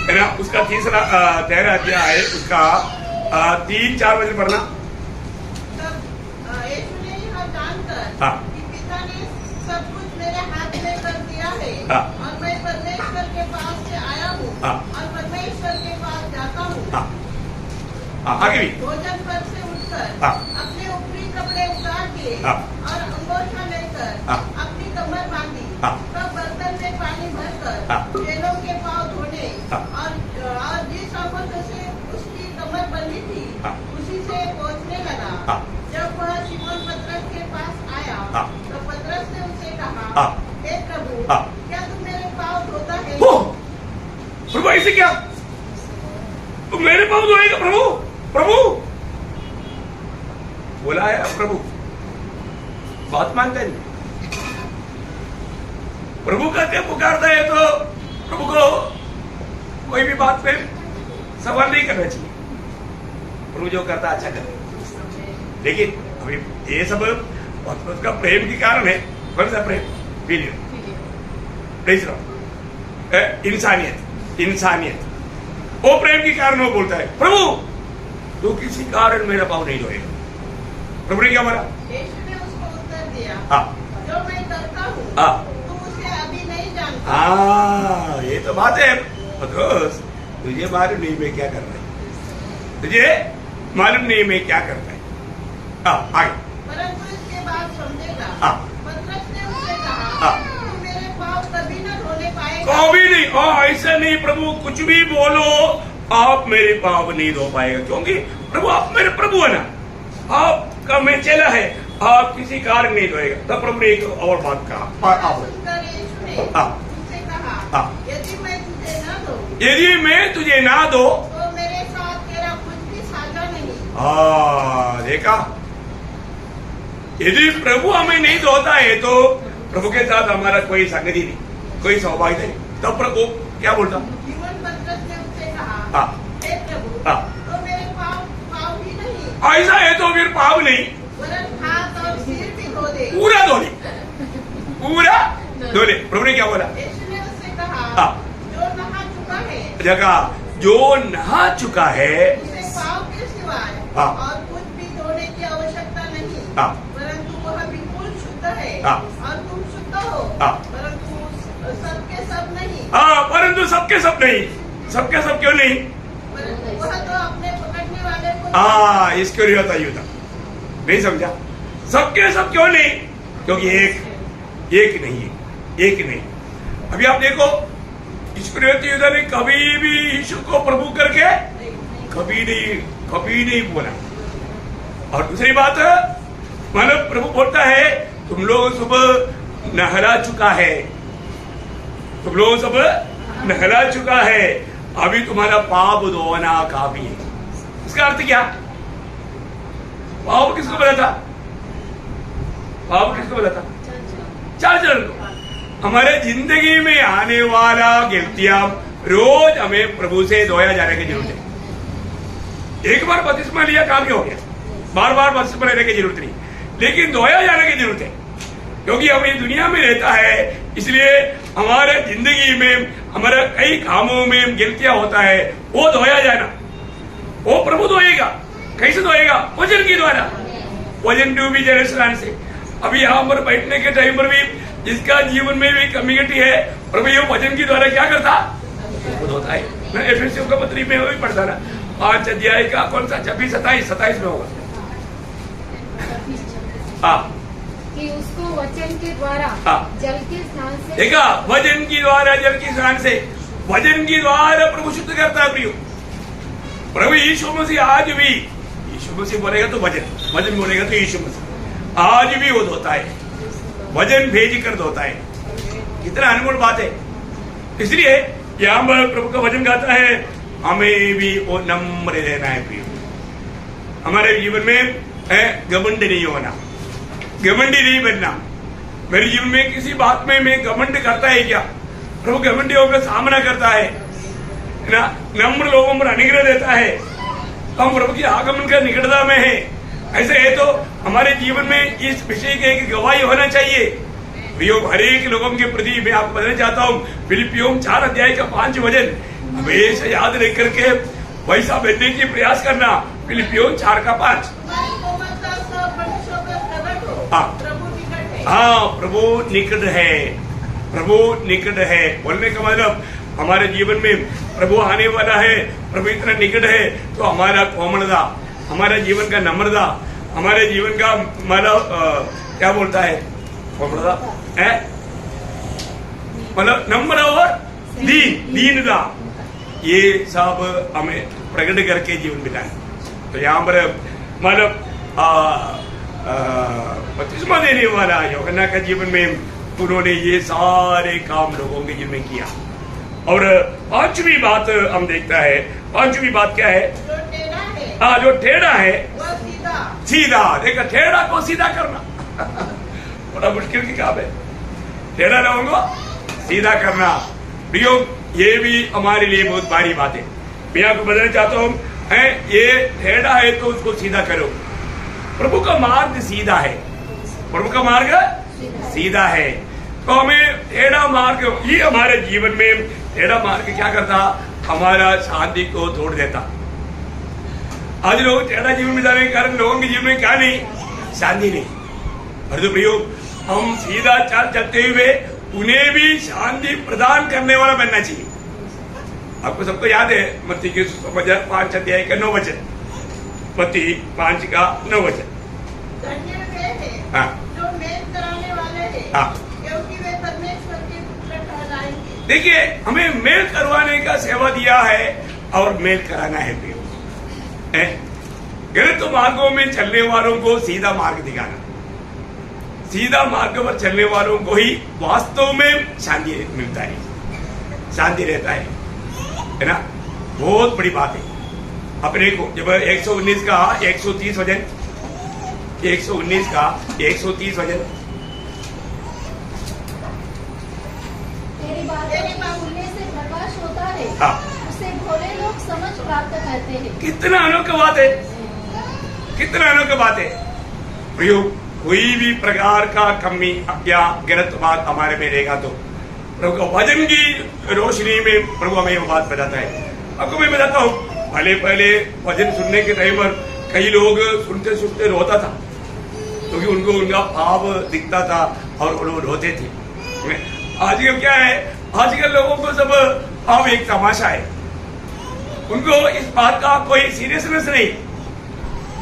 है ना। उसका 13 अध्याय है, उसका 3-4 वचन पढ़ना। तब यीशु ने यह जानकर हाँ। कि पिता ने सब कुछ मेरे हाथ में कर दिया है, हाँ। और मैं परमेश्वर के पास से आया हूँ, हाँ। और परमेश्वर के पास जाता हूँ। आगे भी भोजन पर से उठकर हाँ। अपने ऊपरी कपड़े उतार के हाँ। और अंगोछा लेकर हाँ। अपनी कमर बांधी, हाँ। तब बर्तन में पानी भरकर हाँ। चेलों के पाँव धोने, हाँ। और जिस अवसर से उसकी कमर बंधी थी हाँ। उसी से पहुँचने लगा। हाँ। जब वह शिमोन पतरस के पास आया हाँ। तो पतरस ने उससे कहा, हाँ। हे प्रभु, हाँ। क्या तुम मेरे पाँव धोता है? हो, प्रभु ऐसे क्या? तुम मेरे पाँव धोएगा? प्रभु प्रभु बोला है प्रभु, बात मानते नहीं। प्रभु कहते पुकारता है तो प्रभु को कोई भी बात पे सवाल नहीं करना चाहिए। प्रभु जो करता अच्छा करता। लेकिन अभी ये सब उसका प्रेम के कारण है। कौन सा प्रेम? इंसानियत वो प्रेम के कारण वो बोलता है, प्रभु तू किसी कारण मेरा पाँव नहीं धोएगा। प्रभु ने क्या बोला? यीशु ने उसको उत्तर दिया, हाँ। जो मैं करता हूँ हाँ। तुम उसे अभी नहीं जानते। हाँ, ये तो बात है। पतरस, तुझे मालूम नहीं मैं क्या कर रहा है, तुझे मालूम नहीं मैं क्या करता है। आगे। परंतु इसके बाद समझेगा। हाँ। पतरस ने उससे कहा, हाँ। तू मेरे पाँव कभी न धोने पाएगा। कभी नहीं। ऐसा नहीं प्रभु, कुछ भी बोलो आप मेरे पाँव नहीं धो पाएगा, क्योंकि प्रभु आप मेरे प्रभु है ना, आपका मैं चेला है, आप किसी कारण नहीं धोएगा। तब प्रभु ने एक और बात कहा। आप सुनकर यीशु ने हाँ। उससे कहा, हाँ। यदि मैं तुझे न दूं यदि मैं तुझे ना दो तो मेरे साथ तेरा कुछ भी साझा नहीं। देखा, यदि प्रभु हमें नहीं धोता है तो प्रभु के साथ हमारा कोई संगति नहीं, कोई सौभाग्य नहीं। तब प्रभु क्या बोलता? शिमोन पतरस ने उससे कहा, हाँ। हे प्रभु, हाँ। तो मेरे पाँव ही नहीं ऐसा है तो फिर पाप नहीं, वरन हाथ और सिर भी धो दे। पूरा धो ले, पूरा धो ले। प्रभु ने क्या बोला? यीशु ने उससे कहा, हाँ। जो नहा चुका है जगह जो नहा चुका है उसे पाँव के सिवाय हाँ। और कुछ भी धोने की आवश्यकता नहीं, हाँ। परंतु वह बिल्कुल शुद्ध है। हाँ। और तुम शुद्ध हो, हाँ। परंतु सबके सब नहीं। परंतु सबके सब नहीं। सबके सब क्यों नहीं? परंतु वह तो अपने पकड़ने वाले को इसके लिए होता युद्ध नहीं समझा। सबके सब क्यों नहीं? क्योंकि एक नहीं है, एक नहीं। अभी आप देखो, इस्करियोती यूदा ने कभी भी यीशु को प्रभु करके कभी नहीं बोला। और दूसरी बात, मतलब प्रभु बोलता है तुम लोग सब नहला चुका है, तुम लोग सब नहला चुका है, अभी तुम्हारा पाप धोना काफी है। इसका अर्थ क्या? पाप किसको बोला था? पाप किसको बोला था? 4 जन को। हमारे जिंदगी में आने वाला गलतियां रोज हमें प्रभु से धोया जाने की जरूरत है। एक बार बपतिस्मा लिया काम हो गया, बार बार बपतिस्मा लेने की जरूरत नहीं, लेकिन धोया जाने की जरूरत है। क्योंकि हम ये दुनिया में रहता है, इसलिए हमारे जिंदगी में हमारे कई कामों में गलतियां होता है, वो धोया जाना, वो प्रभु धोएगा। कैसे धोएगा? वचन के द्वारा। वचन डूबी जल स्नान से। अभी यहाँ पर बैठने के टाइम पर भी जिसका जीवन में भी कम्युनिटी है प्रभु ये वचन के द्वारा क्या करता होता है ना। एफएससियों का पत्री में वही पढ़ता ना 5 अध्याय का कौन सा 26-27 में होगा। हाँ कि उसको वचन के द्वारा जल के स्नान से देखा, वचन के द्वारा जल के स्नान से, वचन के द्वारा प्रभु शुद्ध करता है। प्रियो प्रभु यीशु मसीह आज भी, यीशु मसीह बोलेगा तो वचन, वचन बोलेगा तो यीशु मसीह आज भी वो धोता है, वचन भेज कर धोता है। कितना अनमोल बात है। इसलिए यहाँ पर प्रभु का वचन गाता है हमें भी वो नम्र रहना है। प्रियो हमारे जीवन में घमंड नहीं होना, घमंडी नहीं बनना। मेरे जीवन में किसी बात में मैं घमंड करता है क्या? प्रभु घमंडियों का सामना करता है ना, नम्र लोगों पर अनुग्रह देता है। हम प्रभु की आगमन का निकटता में है। ऐसे है तो हमारे जीवन में इस विषय की एक गवाही होना चाहिए। प्रियो हर एक लोगों के प्रति मैं आपको बताना चाहता हूँ, फिलिपियों 4 अध्याय का 5 वचन हमेशा याद रख करके वैसा बनने की प्रयास करना। फिलिपियों 4 का 5। हाँ प्रभु निकट है, प्रभु निकट है। बोलने का मतलब हमारे जीवन में प्रभु आने वाला है, प्रभु इतना निकट है तो हमारा कोमलता, हमारे जीवन का नम्रता, हमारे जीवन का मतलब क्या बोलता है कोमलता है, मतलब नम्र और दीनता, ये सब हमें प्रकट करके जीवन बिताए। तो यहाँ पर मतलब बपतिस्मा देने वाला यूहन्ना का जीवन में उन्होंने ये सारे काम लोगों के जीवन में किया। और 5वीं बात हम देखता है, 5वीं बात क्या है? जो टेढ़ा है सीधा। देखा, टेढ़ा को सीधा करना बड़ा मुश्किल की काम है। टेढ़ा लोगों को सीधा करना प्रियो, ये भी हमारे लिए बहुत भारी बात है। मैं आपको बताना चाहता हूँ, ये टेढ़ा है तो उसको सीधा करो। प्रभु का मार्ग सीधा है, प्रभु का मार्ग सीधा है। तो हमें टेढ़ा मार्ग, ये हमारे जीवन में टेढ़ा मार्ग क्या करता? हमारा शांति को तोड़ देता। आज लोग टेढ़ा जीवन में जाने के कारण लोगों के जीवन में क्या नहीं? शांति नहीं। पर तो प्रियो हम सीधा चाल चलते हुए उन्हें भी शांति प्रदान करने वाला बनना चाहिए। आपको सबको याद है मत्ती के 5 अध्याय का 9 वचन, मत्ती 5 का 9 वचन। धन्य वे हैं हाँ जो मेल कराने वाले हैं, हाँ क्योंकि वे परमेश्वर के पुत्र कहलाएंगे। देखिए, हमें मेल करवाने का सेवा दिया है और मेल कराना है प्रियो। गलत मार्गों में चलने वालों को सीधा मार्ग दिखाना, सीधा मार्ग पर चलने वालों को ही वास्तव में शांति मिलता है, शांति रहता है ना। बहुत बड़ी बात है। अपने को जब 119 का 130 वचन, 119 का 130 वचन, तेरी बात सुनने से प्रकाश होता है, हाँ उससे भोले लोग समझ प्राप्त करते हैं। कितना अनोखा बात है, कितना अनोखा बात है प्रियो। कोई भी प्रकार का कमी या गलत बात हमारे में रहेगा तो प्रभु का वचन की रोशनी में प्रभु हमें वो बात बताता है। आपको मैं बताता हूँ, पहले वचन सुनने के टाइम पर कई लोग सुनते सुनते रोता था, क्योंकि उनको उनका भाव दिखता था और वो लोग रोते थे। आजकल क्या है, आजकल लोगों को सब भाव एक तमाशा है, उनको इस बात का कोई सीरियसनेस नहीं।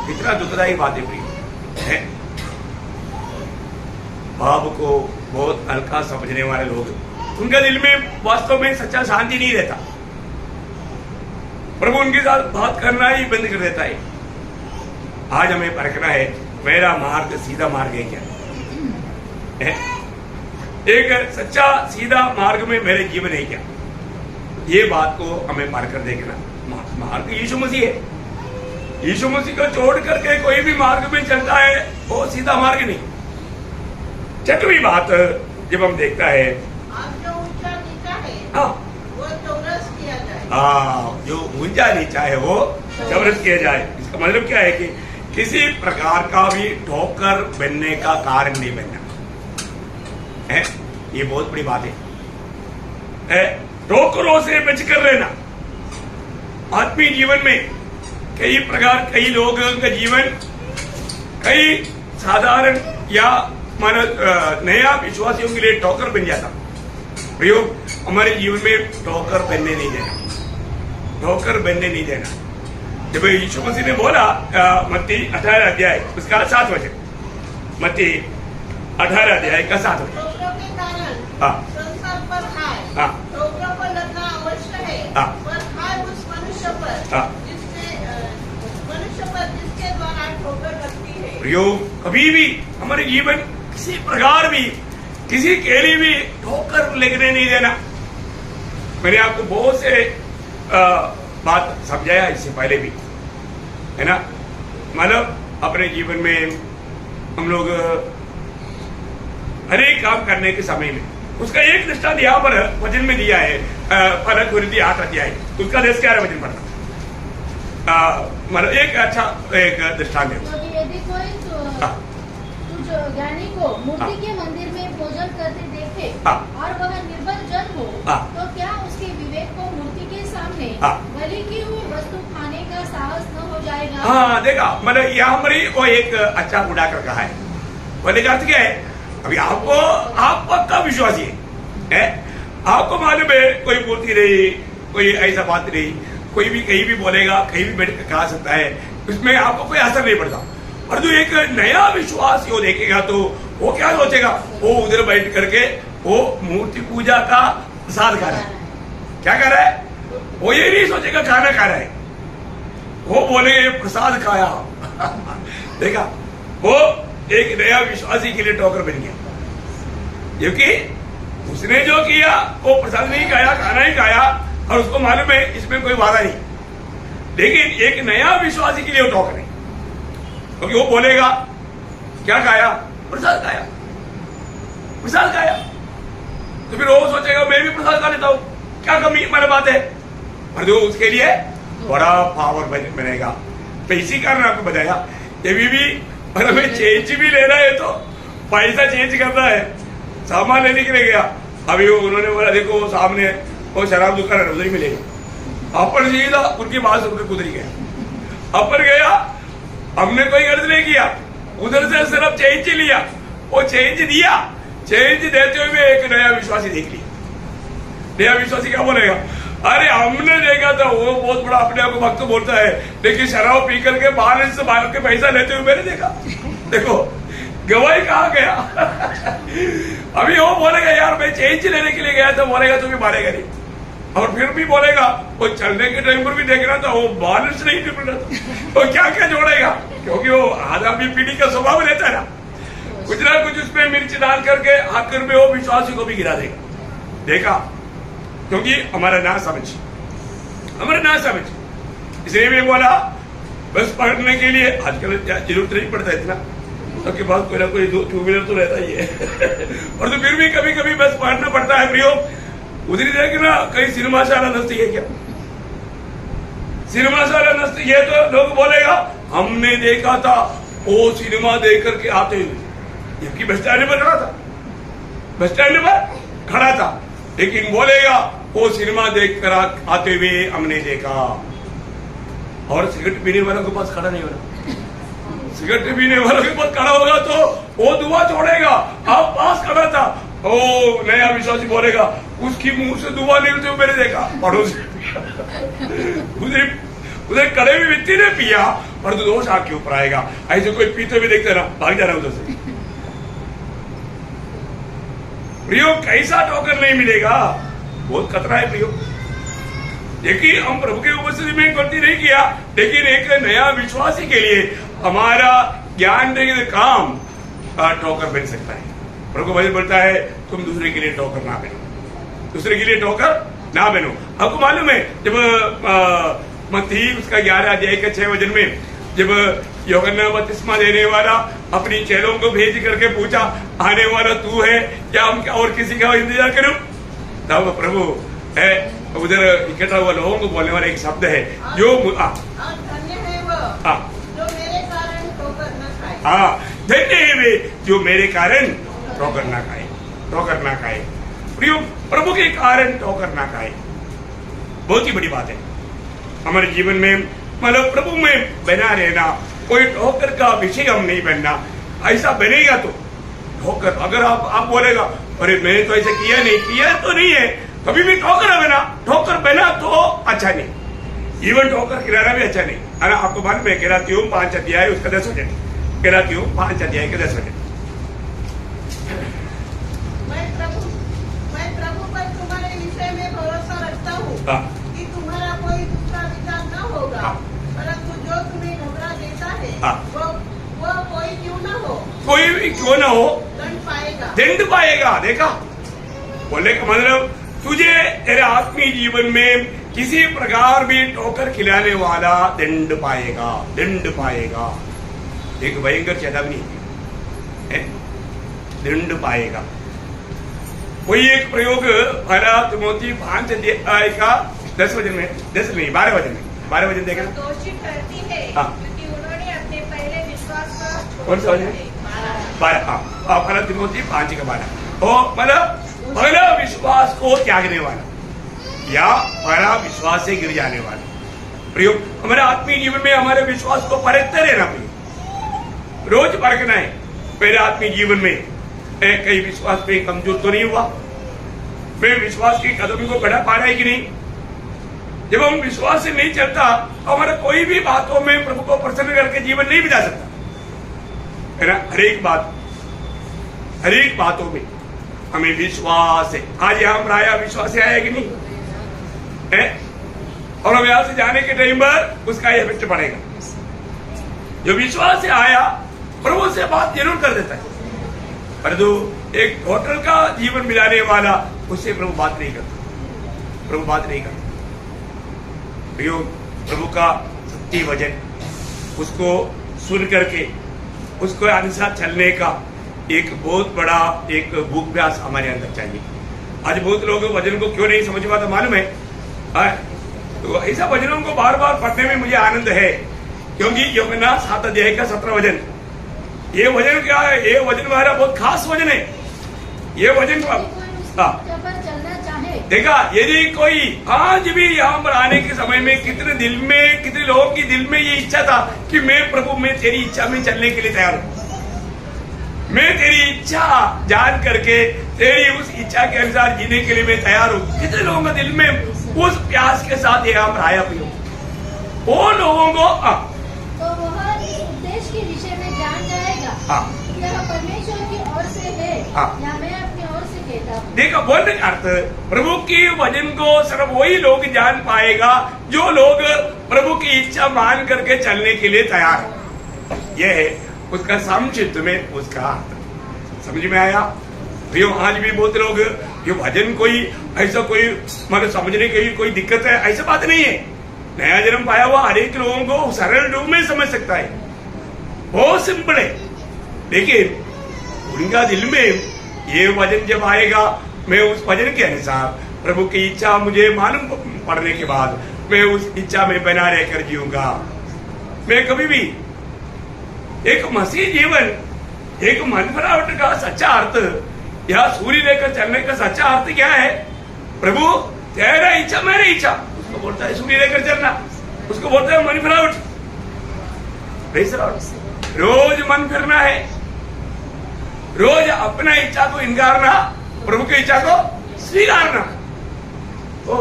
कितना दुखदायी बात है प्रिय, भाव को बहुत हल्का समझने वाले लोग, उनका दिल में वास्तव में सच्चा शांति नहीं रहता। प्रभु उनके साथ बात करना ही बंद कर देता है। आज हमें परखना है, मेरा मार्ग सीधा मार्ग है क्या है? एक सच्चा सीधा मार्ग में मेरे जीवन है क्या? ये बात को हमें पार कर देखना। मार्ग यीशु मसीह है। यीशु मसीह को छोड़ करके कोई भी मार्ग में चलता है वो सीधा मार्ग नहीं। 6वीं बात जब हम देखता है, आप जो ऊंचा नीचा है हाँ वो चौरस किया जाए। हाँ, जो ऊंचा नीचा है वो चौरस किया जाए। इसका मतलब क्या है कि किसी प्रकार का भी ठोकर बनने का कारण नहीं बनना है। ये बहुत बड़ी बात है। ठोकरों से बचकर रहना। आत्मीय जीवन में कई प्रकार, कई लोगों का जीवन कई साधारण या माना नया विश्वासियों के लिए ठोकर बन जाता। प्रयोग हमारे जीवन में ठोकर बनने नहीं देना, ठोकर बनने नहीं देना। जब यीशु मसीह ने बोला मत्ती 18 अध्याय उसका 7 वचन, मत्ती 18 अध्याय का 7 वचन। ठोकरों के कारण हाँ। संसार पर हाय, हाँ। ठोकरों पर लगना अवश्य है, हाँ। पर हाय उस मनुष्य पर हाँ। जिसके द्वारा ठोकर लगती है। प्रयोग कभी भी हमारे जीवन किसी प्रकार भी किसी के लिए भी ठोकर लगने नहीं देना। मैंने आपको बहुत से बात समझाया इससे पहले भी, है ना। मतलब अपने जीवन में हम लोग हर एक काम करने के समय में उसका एक दृष्टांत यहाँ पर वचन में दिया है, फलक वृद्धि 8 अध्याय उसका 10-11 वचन पढ़ना। मतलब एक अच्छा एक दृष्टांत है। तो यदि कोई हाँ। तुझ ज्ञानी को मूर्ति के मंदिर में भोजन करते देखे हाँ। और वह निर्बल जन हो, हाँ। तो क्या उसके विवेक को मूर्ति के सामने हाँ। बलि की हुई वस्तु खाने का साहस न हो जाएगा? हाँ देखा, मतलब यहाँ हमारी वो एक अच्छा उड़ाकर कहा है। बोले का अर्थ क्या है, अभी आपको आप पक्का विश्वासी है, आपको मालूम है कोई मूर्ति नहीं, कोई ऐसा बात नहीं, कोई भी कहीं भी बोलेगा, कहीं भी बैठ कर कहा सकता है, उसमें आपको कोई असर नहीं पड़ता। और जो एक नया विश्वास वो देखेगा तो वो क्या सोचेगा, वो उधर बैठ करके वो मूर्ति पूजा का प्रसाद खा रहा है। क्या कर रहा है, वो ये नहीं सोचेगा खाना खा रहा है, वो बोलेगा प्रसाद खाया। देखा, वो एक नया विश्वासी के लिए ठोकर बन गया, क्योंकि उसने जो किया वो प्रसाद नहीं खाया, खाना ही खाया, और उसको मालूम है इसमें कोई वादा नहीं। लेकिन एक नया विश्वासी के लिए वो ठोकर नहीं, क्योंकि वो बोलेगा क्या खाया, प्रसाद खाया, प्रसाद खाया। तो फिर वो सोचेगा मैं भी प्रसाद खा लेता हूं, क्या कमी मेरी बात है, और जो उसके लिए बड़ा पावर बनेगा। तो इसी कारण आपको बताया, जब भी अगर हमें चेंज भी लेना है तो पैसा चेंज करना है। सामान लेने के लिए गया, अभी वो उन्होंने बोला देखो सामने वो शराब दुकान है उधर ही मिलेगा, अपन सीधा उनकी बात सुनकर कुदर ही गया। अपन गया, हमने कोई गर्ज नहीं किया, उधर से सिर्फ चेंज लिया, वो चेंज दिया, चेंज देते हुए एक नया विश्वासी देख लिया। नया विश्वासी क्या बोलेगा, अरे हमने देखा था वो बहुत बड़ा अपने आप को भक्त बोलता है, लेकिन शराब पी करके बाहर से बाहर के पैसा लेते हुए मैंने देखा। देखो गवाही कहाँ गया। अभी वो बोलेगा यार मैं चेंज लेने के लिए गया था, बोलेगा तो भी मारेगा नहीं, और फिर भी बोलेगा वो चलने के टाइम पर भी देख रहा था वो बारिश नहीं निकल रहा था, वो क्या क्या जोड़ेगा, क्योंकि वो आधा भी पीढ़ी का स्वभाव लेता है ना, कुछ ना कुछ उसमें मिर्च डाल करके आखिर में वो विश्वासी को भी गिरा देगा। देखा, क्योंकि हमारा ना समझ, हमारा ना समझ, इसलिए मैं बोला बस पढ़ने के लिए आजकल जरूरत नहीं पड़ता इतना, सबके पास कोई ना कोई 2 व्हीलर तो रहता ही है। और तो फिर भी कभी कभी बस पढ़ना पड़ता है। प्रयोग उधर देखना कहीं सिनेमाशाला नजदीक है क्या, सिनेमाशाला नजदीक है तो लोग बोलेगा हमने देखा था वो सिनेमा देख करके आते हुए, जबकि बस स्टैंड पर खड़ा था, बस स्टैंड पर खड़ा था, लेकिन बोलेगा वो सिनेमा देख कर आते हुए हमने देखा। और सिगरेट पीने वालों के पास खड़ा नहीं होना, सिगरेट पीने वालों के पास खड़ा होगा तो वो दुआ छोड़ेगा, आप पास खड़ा था, ओ नया विश्वासी बोलेगा उसकी मुंह से दुआ निकलते हुए मैंने देखा, पड़ोसी उधर कड़े हुए व्यक्ति ने पिया, पर तो दोष आपके ऊपर आएगा। ऐसे कोई पीते हुए देखते ना भाग जा रहा उधर से। प्रियो कैसा ठोकर नहीं मिलेगा, बहुत खतरा है प्रियो। देखिए हम प्रभु के उपस्थिति में गलती नहीं किया, लेकिन एक नया विश्वासी के लिए हमारा ज्ञान देने काम ठोकर बन सकता है। प्रभु वचन बोलता है तुम दूसरे के लिए ठोकर ना बनो, दूसरे के लिए ठोकर ना बनो। आपको मालूम है जब मत्ती उसका 11 अध्याय के 6 वचन में जब यूहन्ना बपतिस्मा देने वाला अपनी चेलों को भेज करके पूछा आने वाला तू है क्या हम क्या और किसी का इंतजार करूं, तब प्रभु है उधर इकट्ठा हुआ लोगों को बोलने वाला एक शब्द है जो धन्य है वो जो मेरे कारण ठोकर न खाए। धन्य है वे जो मेरे कारण ठोकर ना खाए, ठोकर ना खाए। प्रियो प्रभु के कारण ठोकर ना खाए, बहुत ही बड़ी बात है हमारे जीवन में। मतलब प्रभु में बना रहना, कोई ठोकर का विषय हम नहीं बनना। ऐसा बनेगा तो ठोकर, अगर आप बोलेगा अरे मैंने तो ऐसे किया तो नहीं है, कभी भी ठोकर बना तो अच्छा नहीं, इवन ठोकर खिलाना भी अच्छा नहीं है ना। आपको मालूम है गलातियों 5 अध्याय उसका 10 वचन, गलातियों 5 अध्याय के 10 वचन। मैं प्रभु पर तुम्हारे विषय में भरोसा रखता हूँ कि तुम्हारा कोई दूसरा विचार न होगा, परंतु जो तुम्हें घबरा देता है वो कोई क्यों न हो दंड पाएगा। देखा, बोले का मतलब तुझे तेरे आत्मीय जीवन में किसी प्रकार भी ठोकर खिलाने वाला दंड पाएगा। एक भयंकर चेतावनी है, दंड पाएगा। कोई एक प्रयोग पहला तिमोथी 5 अध्याय का 10 वचन में, 10 नहीं 12 वचन देखना। दोषी ठहरती है क्योंकि उन्होंने अपने पहले विश्वास का कौन सा वचन? 12। हाँ, पहला तिमोथी 5 का 12। तो मतलब पहला विश्वास को त्यागने वाला या पहला विश्वास से गिर जाने वाला प्रयोग। हमारे आत्मीय जीवन में हमारे विश्वास को परखते रहना चाहिए, रोज परखना है मेरे आत्मीय जीवन में कहीं विश्वास पे कमजोर तो नहीं हुआ, मैं विश्वास की कदम को बढ़ा पा रहा है कि नहीं। जब हम विश्वास से नहीं चलता तो हमारा कोई भी बातों में प्रभु को प्रसन्न करके जीवन नहीं बिता सकता है ना। हर एक बातों में हमें विश्वास है। आज यहाँ पर आया, विश्वास से आया कि नहीं है, और हम यहाँ से जाने के टाइम पर उसका इफेक्ट पड़ेगा। जो विश्वास से आया प्रभु से बात जरूर कर देता है, परंतु एक होटल का जीवन मिलाने वाला उससे प्रभु बात नहीं करता। प्रभु का सत्य वचन उसको सुन करके उसको अनुसार चलने का एक बहुत बड़ा एक भूख्यास हमारे अंदर चाहिए। आज बहुत लोग वचन को क्यों नहीं समझ पाता मालूम है? तो ऐसा वचनों को बार बार पढ़ने में मुझे आनंद है, क्योंकि यूहन्ना 7 अध्याय का 17 वचन, ये वचन क्या है? ये वचन हमारा बहुत खास वचन है। ये वचन देखा, यदि कोई आज भी यहाँ पर आने के समय में कितने लोगों की दिल में ये इच्छा था कि मैं प्रभु में तेरी इच्छा में चलने के लिए तैयार हूँ, मैं तेरी इच्छा जान करके तेरी उस इच्छा के अनुसार जीने के लिए मैं तैयार हूँ। कितने लोगों का दिल में उस प्यास के साथ यहाँ पर आया भी हो, वो लोगों को तो वह इस उपदेश के विषय में जान जाएगा यह परमेश्वर की ओर से है या मैं अपनी ओर से कहता हूँ। देखो बोलने का अर्थ, प्रभु की वचन को सिर्फ वही लोग जान पाएगा जो लोग प्रभु की इच्छा मान करके चलने के लिए तैयार है। यह है उसका संक्षिप्त में उसका अर्थ। समझ में आया? आज भी बहुत लोग ये भजन कोई ऐसा कोई मतलब समझने की कोई दिक्कत है, ऐसा बात नहीं है। नया जन्म पाया हुआ हर एक लोगों को सरल रूप में समझ सकता है, बहुत सिंपल है। लेकिन उनका दिल में ये वचन जब आएगा, मैं उस वचन के अनुसार प्रभु की इच्छा मुझे मालूम पड़ने के बाद मैं उस इच्छा में बना रहकर जीऊंगा। मैं कभी भी एक मसीह जीवन, एक मन बनावट का सच्चा अर्थ या सूर्य लेकर चलने का सच्चा अर्थ क्या है? प्रभु तेरा इच्छा मेरी इच्छा, उसको बोलता है सूर्य लेकर चलना, उसको बोलता है मन बनावट। रोज मन फिरना है, रोज अपना इच्छा को इनकारना, प्रभु की इच्छा को स्वीकारना। ओ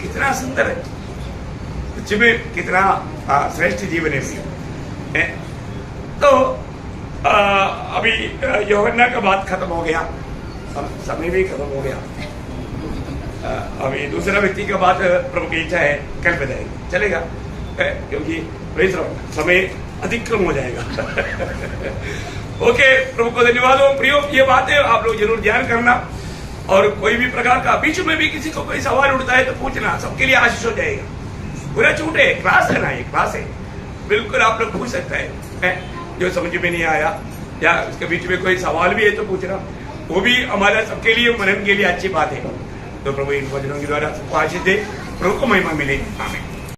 कितना सुंदर है, सच में कितना श्रेष्ठ जीवन है। तो अभी यूहन्ना का बात खत्म हो गया, समय भी खत्म हो गया। अभी दूसरा व्यक्ति का बात प्रभु की इच्छा है कल बताएंगे, चलेगा? क्योंकि समय अधिकतम हो जाएगा। ओके, प्रभु को धन्यवाद हो। प्रियो, ये बातें आप लोग जरूर ध्यान करना, और कोई भी प्रकार का बीच में भी किसी को कोई सवाल उठता है तो पूछना, सबके लिए आशीष हो जाएगा। पूरा छूट है, क्लास है ना, ये क्लास है, बिल्कुल आप लोग पूछ सकते हैं। जो समझ में नहीं आया या उसके बीच में कोई सवाल भी है तो पूछना, वो भी हमारा सबके लिए मनन के लिए अच्छी बात है। तो प्रभु इन वचनों के द्वारा सबको आशीष दे, प्रभु को महिमा मिले। आमीन।